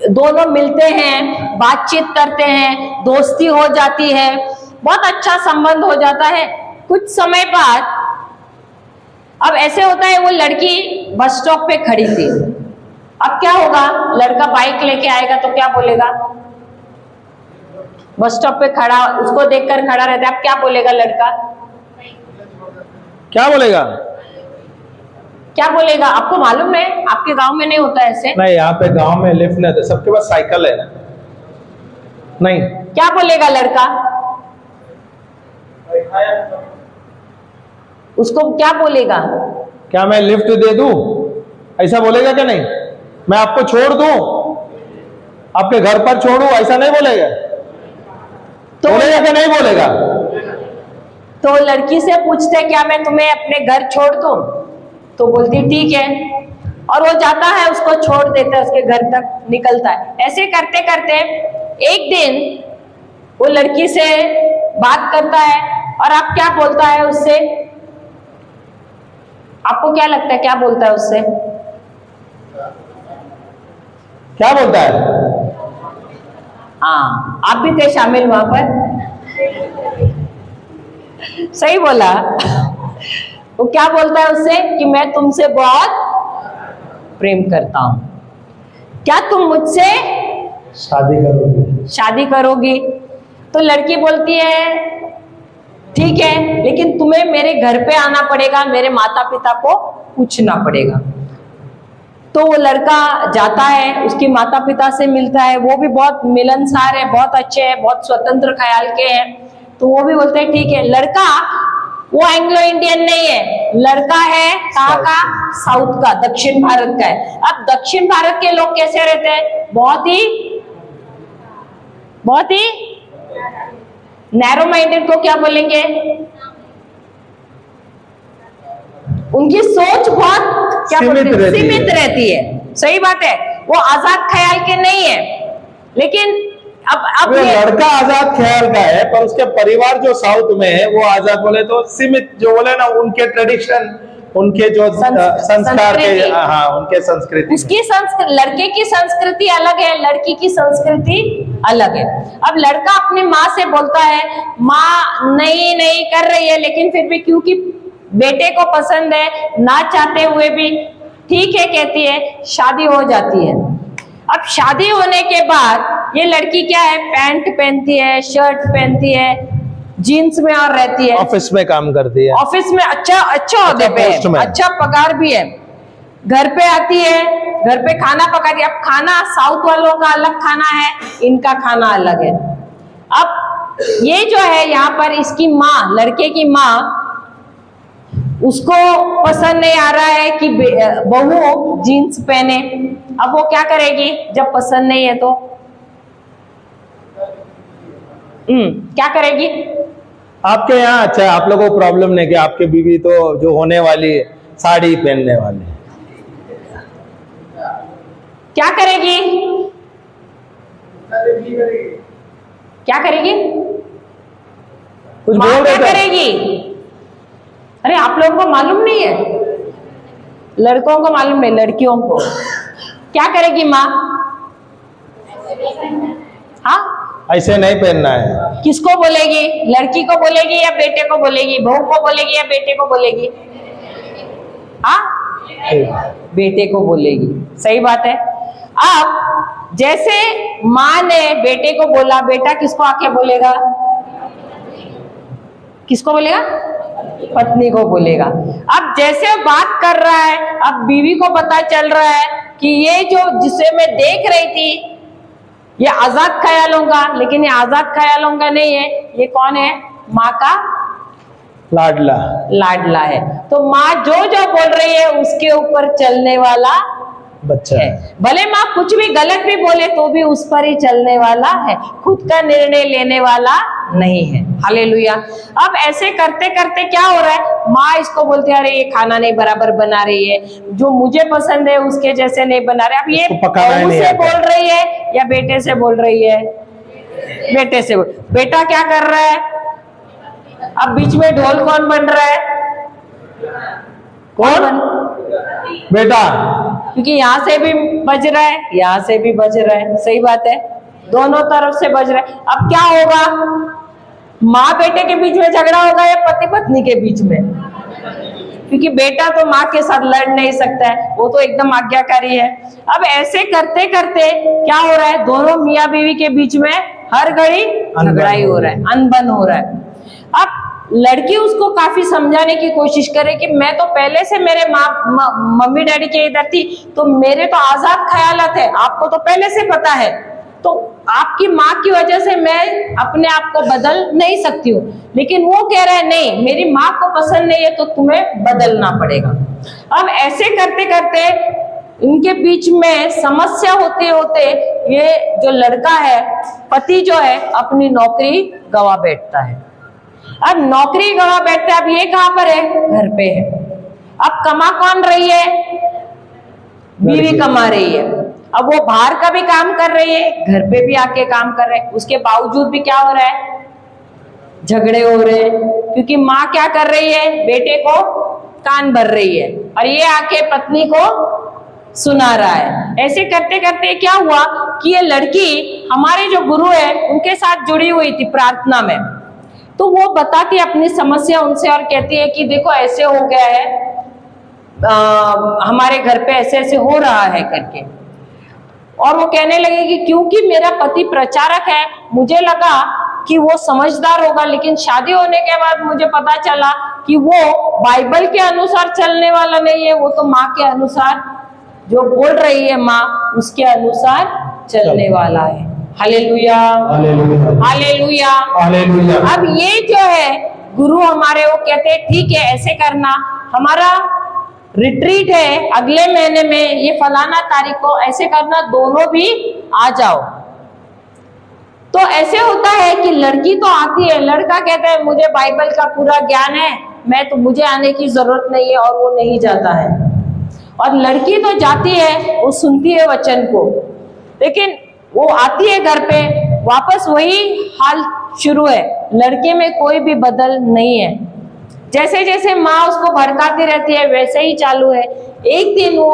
दोनों मिलते हैं, बातचीत करते हैं, दोस्ती हो जाती है, बहुत अच्छा संबंध हो जाता है। कुछ समय बाद अब ऐसे होता है, वो लड़की बस स्टॉप पे खड़ी थी। अब क्या होगा, लड़का बाइक लेके आएगा तो क्या बोलेगा, बस स्टॉप पे खड़ा, उसको देखकर खड़ा रहता है। अब क्या बोलेगा लड़का, क्या बोलेगा? क्या बोलेगा? आपको मालूम है, आपके गांव में नहीं होता ऐसे? नहीं, यहाँ पे गांव में लिफ्ट नहीं, सबके पास साइकिल है। नहीं, क्या बोलेगा लड़का? उसको क्या बोलेगा? क्या मैं लिफ्ट दे दूं, ऐसा बोलेगा क्या? नहीं, मैं आपको छोड़ दूं, आपके घर पर छोड़ू, ऐसा नहीं बोलेगा। तो बोलेगा क्या? नहीं बोलेगा। तो लड़की से पूछते क्या मैं तुम्हें अपने घर छोड़ दूं? तो बोलती ठीक है, और वो जाता है, उसको छोड़ देता है, उसके घर तक निकलता है। ऐसे करते करते एक दिन वो लड़की से बात करता है, और अब क्या बोलता है उससे? आपको क्या लगता है क्या बोलता है उससे? क्या बोलता है? हाँ, आप भी थे शामिल वहां पर, सही बोला। वो क्या बोलता है उससे कि मैं तुमसे बहुत प्रेम करता हूं, क्या तुम मुझसे शादी करोगी? तो लड़की बोलती है ठीक है, लेकिन तुम्हें मेरे घर पे आना पड़ेगा, मेरे माता पिता को पूछना पड़ेगा। तो वो लड़का जाता है, उसके माता पिता से मिलता है, वो भी बहुत मिलनसार है, बहुत अच्छे हैं, बहुत स्वतंत्र ख्याल के हैं। तो वो भी बोलते हैं ठीक है। लड़का वो एंग्लो इंडियन नहीं है, लड़का है कहाँ का? साउथ का, दक्षिण भारत का है। अब दक्षिण भारत के लोग कैसे रहते हैं? बहुत ही नैरो माइंडेड को क्या बोलेंगे? उनकी सोच बहुत क्या बोलते हैं? सीमित रहती है। सही बात है, वो आजाद ख्याल के नहीं है। लेकिन अब लड़का आजाद ख्याल का है, पर उसके परिवार जो साउथ में है वो आजाद बोले तो सीमित, जो बोले ना उनके ट्रेडिशन, उनके जो संस्कार के, हाँ, उनके संस्कृति, उसकी लड़के की संस्कृति अलग है, लड़की की संस्कृति अलग है। अब लड़का अपनी माँ से बोलता है, माँ नहीं कर रही है, लेकिन फिर भी क्योंकि बेटे को पसंद है, ना चाहते हुए भी ठीक है कहती है, शादी हो जाती है। अब शादी होने के बाद ये लड़की क्या है, पैंट पहनती है, शर्ट पहनती है, जीन्स में और रहती है, ऑफिस में काम करती है, ऑफिस में अच्छा ओहदे पे है, अच्छा पगार भी है। घर पे आती है, घर पे खाना पकाती है। अब खाना साउथ वालों का अलग खाना है, इनका खाना अलग है। अब ये जो है यहाँ पर इसकी माँ, लड़के की माँ, उसको पसंद नहीं आ रहा है कि बहू जीन्स पहने। अब वो क्या करेगी जब पसंद नहीं है तो? क्या करेगी? आपके यहाँ अच्छा, आप लोगों को प्रॉब्लम नहीं कि आपके बीवी तो जो होने वाली है साड़ी पहनने वाली, क्या करेगी? क्या करेगी? कुछ माँ बोल क्या रहे थे? करेगी? अरे आप लोगों को मालूम नहीं है, लड़कों को मालूम नहीं, लड़कियों को क्या करेगी माँ? हाँ, ऐसे नहीं पहनना है। किसको बोलेगी? लड़की को बोलेगी या बेटे को बोलेगी? बहू को बोलेगी या बेटे को बोलेगी? हाँ, बेटे को बोलेगी। सही बात है। अब जैसे माँ ने बेटे को बोला, बेटा किसको आके बोलेगा? किसको बोलेगा? पत्नी को बोलेगा। अब जैसे बात कर रहा है, अब बीवी को पता चल रहा है कि ये जो जिसे मैं देख रही थी ये आजाद ख्यालों का, लेकिन ये आजाद ख्यालों का नहीं है। ये कौन है? माँ का लाडला। लाडला है। तो माँ जो जो बोल रही है उसके ऊपर चलने वाला बच्चा है। भले माँ कुछ भी गलत भी बोले तो भी उस पर ही चलने वाला है, खुद का निर्णय लेने वाला नहीं है। हालेलुया। अब ऐसे करते करते क्या हो रहा है, माँ इसको बोलती है अरे ये खाना नहीं बराबर बना रही है, जो मुझे पसंद है उसके जैसे नहीं बना रहे। अब ये बहू से बोल रही है या बेटे से बोल रही है? बेटे से। बेटा क्या कर रहा है? अब बीच में ढोल कौन बन रहा है? कौन? बेटा। क्योंकि यहाँ से भी बज रहा है, यहाँ से भी बज रहा है। सही बात है, दोनों तरफ से बज रहा है। अब क्या होगा? माँ बेटे के बीच में झगड़ा होगा या पति पत्नी के बीच में? क्योंकि बेटा तो माँ के साथ लड़ नहीं सकता है, वो तो एकदम आज्ञाकारी है। अब ऐसे करते करते क्या हो रहा है, दोनों मियाँ बीवी के बीच में हर घड़ी झगड़ा ही हो रहा है, अनबन हो रहा है। अब लड़की उसको काफी समझाने की कोशिश करे कि मैं तो पहले से मेरे मम्मी डैडी के इधर थी, तो मेरे तो आजाद ख्यालात है, आपको तो पहले से पता है, तो आपकी माँ की वजह से मैं अपने आप को बदल नहीं सकती हूँ। लेकिन वो कह रहा है नहीं, मेरी माँ को पसंद नहीं है तो तुम्हें बदलना पड़ेगा। अब ऐसे करते करते इनके बीच में समस्या होते होते ये जो लड़का है, पति जो है, अपनी नौकरी गवा बैठता है। अब नौकरी गवा बैठता है। अब ये कहाँ पर है? घर पे है। अब कमा कौन रही है? बीवी कमा रही है। अब वो बाहर का भी काम कर रही है, घर पे भी आके काम कर रहे हैं, उसके बावजूद भी क्या हो रहा है? झगड़े हो रहे हैं। क्योंकि माँ क्या कर रही है? बेटे को कान भर रही है और ये आके पत्नी को सुना रहा है। ऐसे करते करते क्या हुआ कि ये लड़की हमारे जो गुरु है उनके साथ जुड़ी हुई थी प्रार्थना में। तो वो बताती अपनी समस्या उनसे और कहती है कि देखो ऐसे हो गया है, हमारे घर पे ऐसे ऐसे हो रहा है करके। और वो कहने लगी कि क्योंकि मेरा पति प्रचारक है, मुझे लगा कि वो समझदार होगा, लेकिन शादी होने के बाद मुझे पता चला कि वो बाइबल के अनुसार चलने वाला नहीं है, वो तो माँ के अनुसार, जो बोल रही है माँ, उसके अनुसार चलने वाला है। हालेलुया, हालेलुया, हालेलुया। अब ये जो है गुरु हमारे, वो कहते हैं ठीक है ऐसे करना, हमारा रिट्रीट है अगले महीने में, ये फलाना तारीख को ऐसे करना, दोनों भी आ जाओ। तो ऐसे होता है कि लड़की तो आती है, लड़का कहता है मुझे बाइबल का पूरा ज्ञान है, मैं तो, मुझे आने की जरूरत नहीं है, और वो नहीं जाता है। और लड़की तो जाती है, वो सुनती है वचन को, लेकिन वो आती है घर पे, वापस वही हाल शुरू है, लड़के में कोई भी बदल नहीं है। जैसे जैसे माँ उसको भड़काती रहती है वैसे ही चालू है। एक दिन वो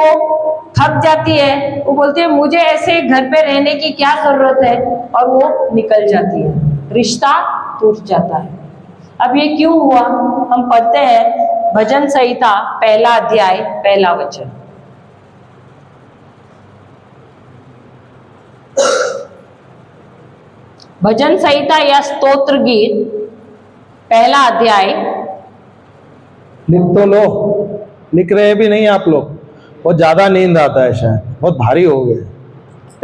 थक जाती है, वो बोलती है मुझे ऐसे घर पे रहने की क्या जरूरत है, और वो निकल जाती है, रिश्ता टूट जाता है। अब ये क्यों हुआ? हम पढ़ते हैं भजन संहिता 1 अध्याय 1 वचन। भजन संहिता या स्तोत्र गीत 1 अध्याय। लिख तो लो, लिख रहे भी नहीं आप लोग, बहुत ज्यादा नींद आता है, शायद बहुत भारी हो गए।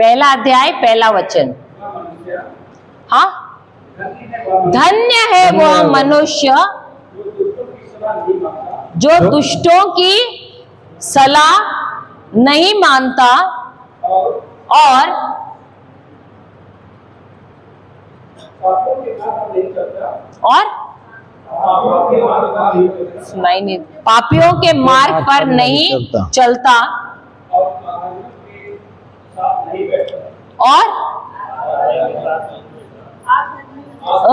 1 अध्याय 1 वचन। हाँ, धन्य है वह मनुष्य जो दुष्टों की सलाह नहीं मानता और सुनाई नहीं, पापियों के मार्ग पर नहीं चलता और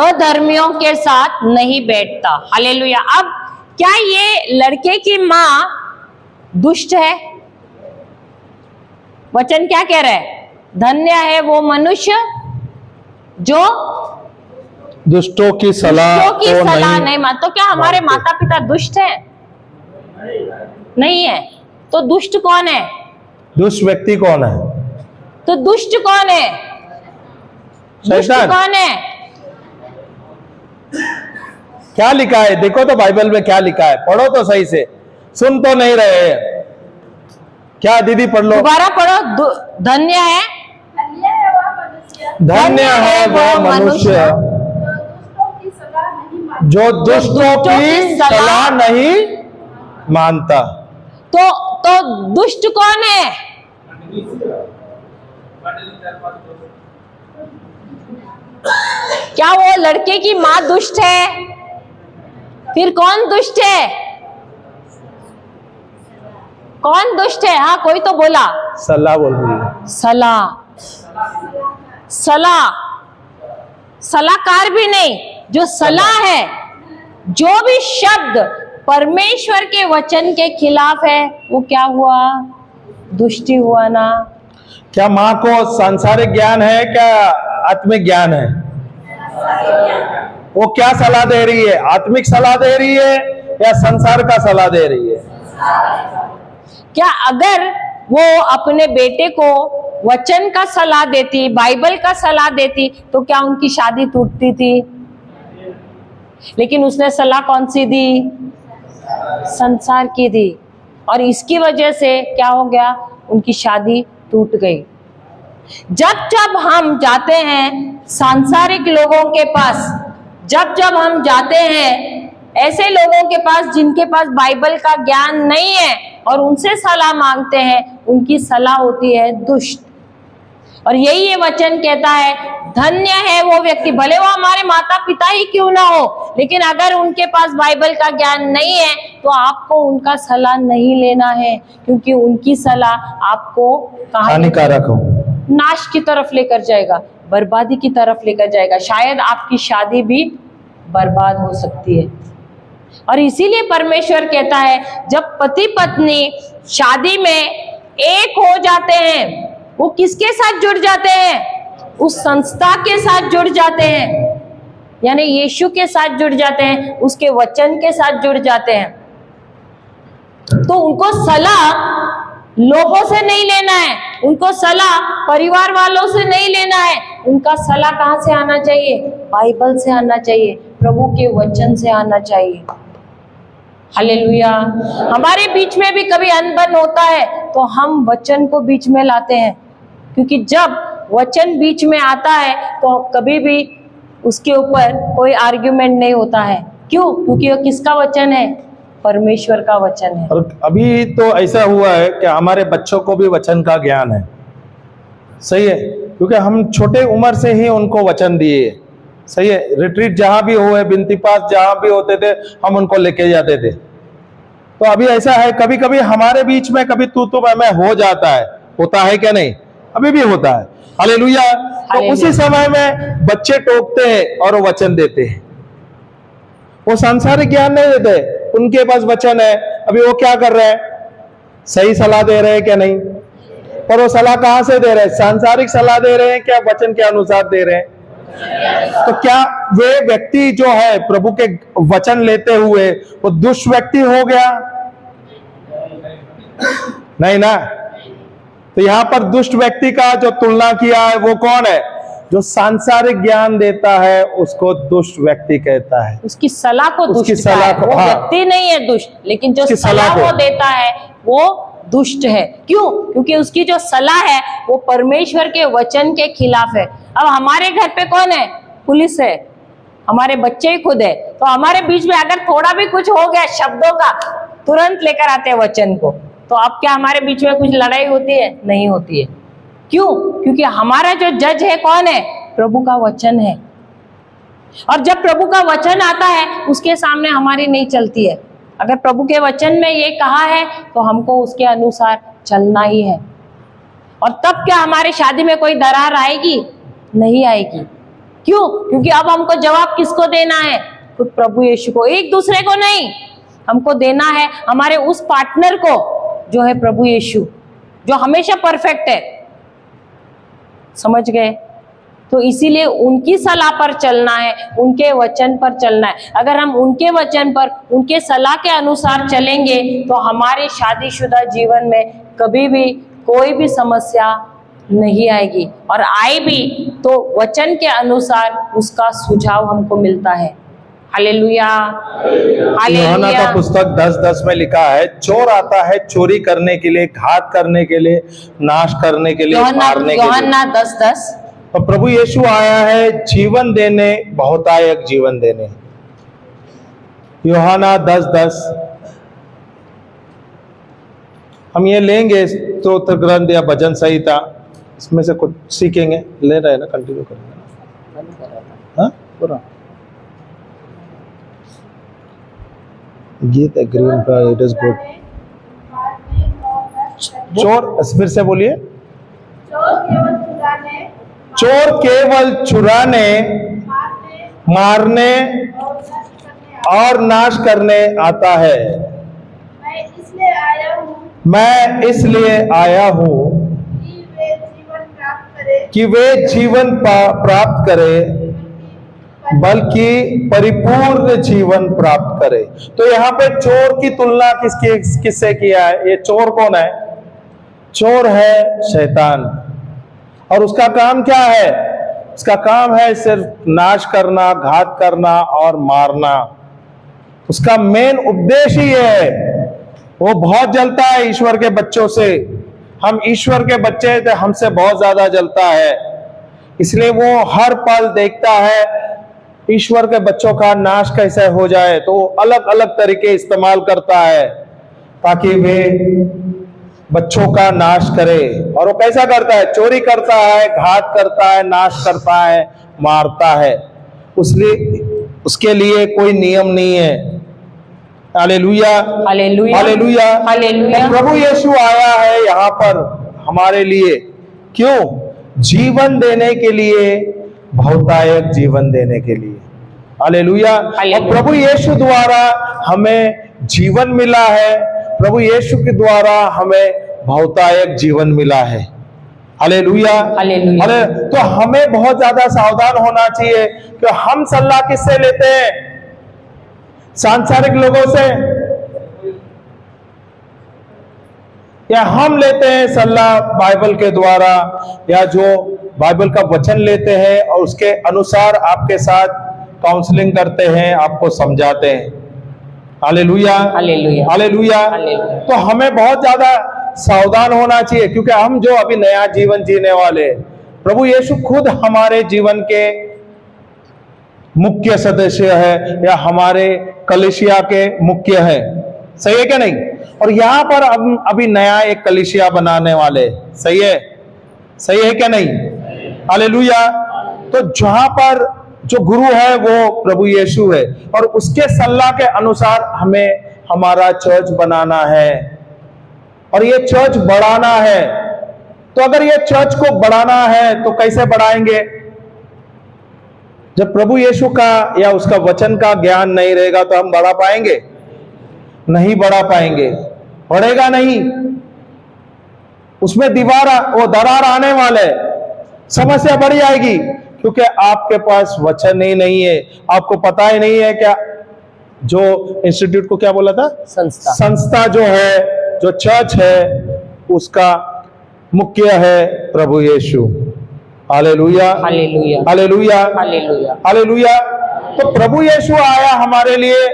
अधर्मियों के साथ नहीं बैठता। हालेलुया। अब क्या ये लड़के की माँ दुष्ट है? वचन क्या कह रहा है? धन्य है वो मनुष्य जो दुष्टों की सलाह नहीं मान। तो क्या हमारे माता पिता दुष्ट हैं? नहीं है। तो दुष्ट कौन है? दुष्ट व्यक्ति कौन है? तो दुष्ट कौन है? दुष्ट कौन है? क्या लिखा है? देखो तो बाइबल में क्या लिखा है, पढ़ो तो सही से, सुन तो नहीं रहे। क्या दीदी पढ़ लो, दोबारा पढ़ो। धन्य है धन्य है वह मनुष्य जो दुष्टों की सलाह नहीं जो दुष्टों की सलाह नहीं मानता। मानता। तो दुष्ट कौन है? क्या वो लड़के की माँ दुष्ट है? फिर कौन दुष्ट है? कौन दुष्ट है? हाँ, कोई तो बोला। सलाह बोल रही है। सलाहकार भी नहीं, जो सलाह है, जो भी शब्द परमेश्वर के वचन के खिलाफ है, वो क्या हुआ? दुष्टि हुआ ना। क्या माँ को सांसारिक ज्ञान है, क्या आत्मिक ज्ञान है? वो क्या सलाह दे रही है? आत्मिक सलाह दे रही है या संसार का सलाह दे रही है? क्या अगर वो अपने बेटे को वचन का सलाह देती, बाइबल का सलाह देती, तो क्या उनकी शादी टूटती थी? लेकिन उसने सलाह कौन सी दी? संसार की दी, और इसकी वजह से क्या हो गया? उनकी शादी टूट गई। जब जब हम जाते हैं सांसारिक लोगों के पास, जब जब हम जाते हैं ऐसे लोगों के पास जिनके पास बाइबल का ज्ञान नहीं है और उनसे सलाह मांगते हैं, उनकी सलाह होती है दुष्ट। और यही ये वचन कहता है, धन्य है वो व्यक्ति, भले वो हमारे माता पिता ही क्यों ना हो, लेकिन अगर उनके पास बाइबल का ज्ञान नहीं है तो आपको उनका सलाह नहीं लेना है, क्योंकि उनकी सलाह आपको हानिकारक हो, नाश की तरफ लेकर जाएगा, बर्बादी की तरफ लेकर जाएगा। शायद आपकी शादी भी बर्बाद हो सकती है। और इसीलिए परमेश्वर कहता है, जब पति पत्नी शादी में एक हो जाते हैं, वो किसके साथ जुड़ जाते हैं? उस संस्था के साथ जुड़ जाते हैं, यानी यीशु के साथ जुड़ जाते हैं, उसके वचन के साथ जुड़ जाते हैं। तो उनको सलाह लोगों से नहीं लेना है, उनको सलाह परिवार वालों से नहीं लेना है, उनका सलाह कहां से आना चाहिए? बाइबल से आना चाहिए, प्रभु के वचन से आना चाहिए। हालेलुया। हमारे बीच में भी कभी अनबन होता है तो हम वचन को बीच में लाते हैं, क्योंकि जब वचन बीच में आता है तो कभी भी उसके ऊपर कोई आर्ग्यूमेंट नहीं होता है। क्यों? क्योंकि वो किसका वचन है? परमेश्वर का वचन है। और अभी तो ऐसा हुआ है कि हमारे बच्चों को भी वचन का ज्ञान है, सही है, क्योंकि हम छोटे उम्र से ही उनको वचन दिए, सही है। रिट्रीट जहां भी हुए, बिनती पास जहां भी होते थे, हम उनको लेके जाते थे। तो अभी ऐसा है, कभी कभी हमारे बीच में कभी तू मैं हो जाता है, होता है क्या नहीं? अभी भी होता है। हालेलुया। तो उसी समय में बच्चे टोकते हैं और वो वचन देते हैं, वो सांसारिक ज्ञान नहीं देते, उनके पास वचन है। अभी वो क्या कर रहे हैं? सही सलाह दे रहे हैं क्या नहीं? पर वो सलाह कहां से दे रहे हैं? सांसारिक सलाह दे रहे हैं क्या वचन के अनुसार दे रहे हैं? तो क्या वे व्यक्ति जो है प्रभु के वचन लेते हुए वो दुष्ट व्यक्ति हो गया? नहीं ना। तो यहां पर दुष्ट व्यक्ति का जो तुलना किया है वो कौन है? जो सांसारिक ज्ञान देता है उसको दुष्ट व्यक्ति कहता है। उसकी सलाह को उसकी दुष्ट सलाह का है। को, वो हाँ। व्यक्ति नहीं है दुष्ट, लेकिन जो उसकी सलाह सलाह वो को। देता है वो दुष्ट है। क्यों? क्योंकि उसकी जो सलाह है वो परमेश्वर के वचन के खिलाफ है। अब हमारे घर पे कौन है? पुलिस है, हमारे बच्चे ही खुद है। तो हमारे बीच में अगर थोड़ा भी कुछ हो गया शब्दों का, तुरंत लेकर आते हैं वचन को। तो अब क्या हमारे बीच में कुछ लड़ाई होती है? नहीं होती है। क्यों? क्योंकि हमारा जो जज है कौन है? प्रभु का वचन है। और जब प्रभु का वचन आता है उसके सामने हमारी नहीं चलती है। अगर प्रभु के वचन में ये कहा है तो हमको उसके अनुसार चलना ही है। और तब क्या हमारी शादी में कोई दरार आएगी? नहीं आएगी। क्यों? क्योंकि अब हमको जवाब किसको देना है? खुद प्रभु यीशु को, एक दूसरे को नहीं। हमको देना है हमारे उस पार्टनर को जो है प्रभु यीशु, जो हमेशा परफेक्ट है। समझ गए? तो इसीलिए उनकी सलाह पर चलना है, उनके वचन पर चलना है। अगर हम उनके वचन पर, उनके सलाह के अनुसार चलेंगे तो हमारे शादीशुदा जीवन में कभी भी कोई भी समस्या नहीं आएगी, और आए भी तो वचन के अनुसार उसका सुझाव हमको मिलता है। हालेलुया। यूहन्ना का पुस्तक 10:10 में लिखा है, चोर आता है चोरी करने के लिए, घात करने के लिए, नाश करने के लिए, मारने के लिए। यूहन्ना 10:10। और प्रभु यीशु आया है जीवन देने, बहुतायक जीवन देने। यूहन्ना 10:10 हम ये लेंगे स्तोत्र ग्रंथ या भजन संहिता, इसमें से कुछ सीखेंगे। ले रहे हैं ना, कंटिन्यू करेंगे। हाँ पूरा गीत है ग्रीन का, इट इज गुड। चोर, फिर से बोलिए। चोर केवल चुराने, मारने और नाश करने आता है। मैं इसलिए आया हूँ कि वे जीवन प्राप्त करे, बल्कि परिपूर्ण जीवन प्राप्त करे। तो यहाँ पे चोर की तुलना किससे किया है? ये चोर कौन है? चोर है शैतान। और उसका काम क्या है? उसका काम है सिर्फ नाश करना, घात करना और मारना। उसका मेन उद्देश्य ही है। वो बहुत जलता है ईश्वर के बच्चों से। हम ईश्वर के बच्चे हैं तो हमसे बहुत ज्यादा जलता है, इसलिए वो हर पल देखता है ईश्वर के बच्चों का नाश कैसे हो जाए। तो अलग अलग तरीके इस्तेमाल करता है ताकि वे बच्चों का नाश करे। और वो कैसा करता है? चोरी करता है, घात करता है, नाश करता है, मारता है। उसके लिए कोई नियम नहीं है। हालेलुया, हालेलुया, हालेलुया, हालेलुया। प्रभु यीशु आया है यहाँ पर हमारे लिए। क्यों? जीवन देने के लिए, बहुतायक जीवन देने के लिए। हालेलुया। और प्रभु यीशु द्वारा हमें जीवन मिला है, प्रभु यीशु के द्वारा हमें बहुतायक जीवन मिला है। हालेलुया, हालेलुया। तो हमें बहुत ज्यादा सावधान होना चाहिए कि हम सलाह किससे लेते हैं? सांसारिक लोगों से, या हम लेते हैं सलाह बाइबल के द्वारा, या जो बाइबल का वचन लेते हैं और उसके अनुसार आपके साथ काउंसलिंग करते हैं, आपको समझाते हैं। हालेलुया, हालेलुया, हालेलुया। तो हमें बहुत ज्यादा सावधान होना चाहिए, क्योंकि हम जो अभी नया जीवन जीने वाले, प्रभु यीशु खुद हमारे जीवन के मुख्य सदस्य है, या हमारे कलीसिया के मुख्य है। सही है क्या नहीं? और यहाँ पर हम अभी नया एक कलीसिया बनाने वाले। सही है? सही है क्या नहीं? हालेलुया। तो जहां पर जो गुरु है वो प्रभु यीशु है, और उसके सलाह के अनुसार हमें हमारा चर्च बनाना है और ये चर्च बढ़ाना है। तो अगर ये चर्च को बढ़ाना है तो कैसे बढ़ाएंगे? जब प्रभु यीशु का या उसका वचन का ज्ञान नहीं रहेगा तो हम बढ़ा पाएंगे? नहीं बढ़ा पाएंगे, बढ़ेगा नहीं। उसमें वो दरार आने वाले, समस्या बढ़ जाएगी, क्योंकि आपके पास वचन ही नहीं है। आपको पता ही नहीं है क्या, जो इंस्टीट्यूट को क्या बोला था? संस्था जो है, जो चर्च है, उसका मुख्य है प्रभु यीशु। हालेलुया, हालेलुया, हालेलुया, हालेलुया, हालेलुया। तो प्रभु यीशु आया हमारे लिए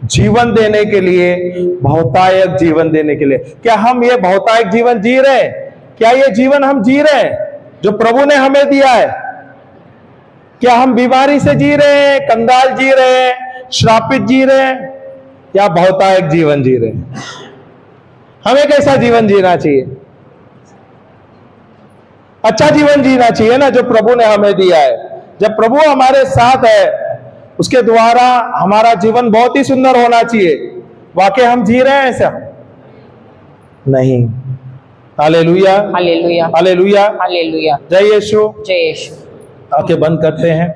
जीवन देने के लिए, बहुतायक जीवन देने के लिए। क्या हम ये बहुतायक जीवन जी रहे हैं? क्या ये जीवन हम जी रहे हैं जो प्रभु ने हमें दिया है? क्या हम बीमारी से जी रहे हैं, कंगाल जी रहे हैं, श्रापित जी रहे हैं, या बहुतायक जीवन जी रहे हैं? हमें कैसा जीवन जीना चाहिए? अच्छा जीवन जीना चाहिए ना, जो प्रभु ने हमें दिया है। जब प्रभु हमारे साथ है, उसके द्वारा हमारा जीवन बहुत ही सुंदर होना चाहिए। वाकई हम जी रहे हैं ऐसा? नहीं। हालेलुया, हालेलुया, हालेलुया, हालेलुया। जय यीशु, जय यीशु। आंखें बंद करते हैं।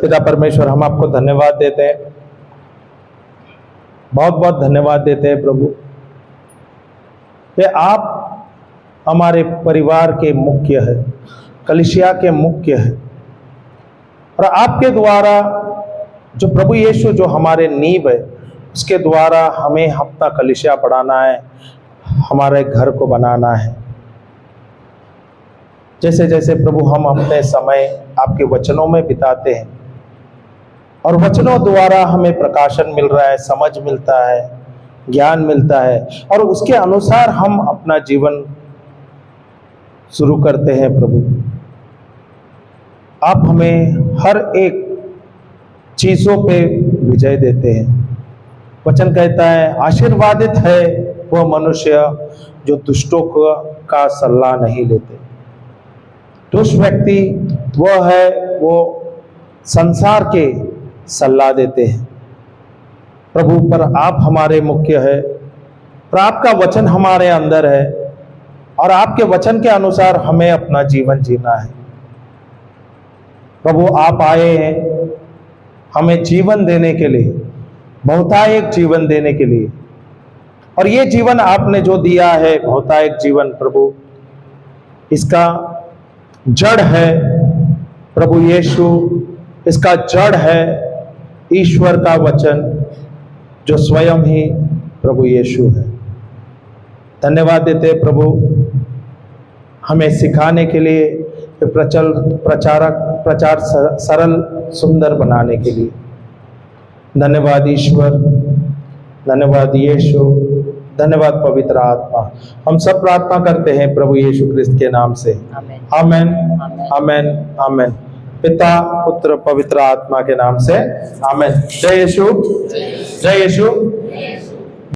पिता परमेश्वर, हम आपको धन्यवाद देते हैं, बहुत बहुत धन्यवाद देते हैं प्रभु, कि आप हमारे परिवार के मुख्य है, कलीसिया के मुख्य है। और आपके द्वारा जो प्रभु यीशु जो हमारे नींव है, उसके द्वारा हमें अपना कलीसिया बढ़ाना है, हमारे घर को बनाना है। जैसे जैसे प्रभु हम अपने समय आपके वचनों में बिताते हैं, और वचनों द्वारा हमें प्रकाशन मिल रहा है, समझ मिलता है, ज्ञान मिलता है, और उसके अनुसार हम अपना जीवन शुरू करते हैं प्रभु। आप हमें हर एक चीजों पे विजय देते हैं। वचन कहता है आशीर्वादित है वह मनुष्य जो दुष्टों का सल्ला नहीं लेते। दुष्ट व्यक्ति वह है वो संसार के सल्ला देते हैं। प्रभु पर आप हमारे मुख्य है, पर आपका वचन हमारे अंदर है और आपके वचन के अनुसार हमें अपना जीवन जीना है। प्रभु आप आए हैं हमें जीवन देने के लिए, बहुतायक जीवन देने के लिए, और ये जीवन आपने जो दिया है बहुतायक जीवन प्रभु, इसका जड़ है प्रभु यीशु, इसका जड़ है ईश्वर का वचन जो स्वयं ही प्रभु यीशु है। धन्यवाद देते प्रभु हमें सिखाने के लिए, प्रचार सरल सुंदर बनाने के लिए। धन्यवाद ईश्वर, धन्यवाद यीशु, धन्यवाद पवित्र आत्मा। हम सब प्रार्थना करते हैं प्रभु यीशु क्रिस्त के नाम से, आमेन आमेन आमेन। पिता पुत्र पवित्र आत्मा के नाम से, आमेन। जय यीशु, जय यीशु।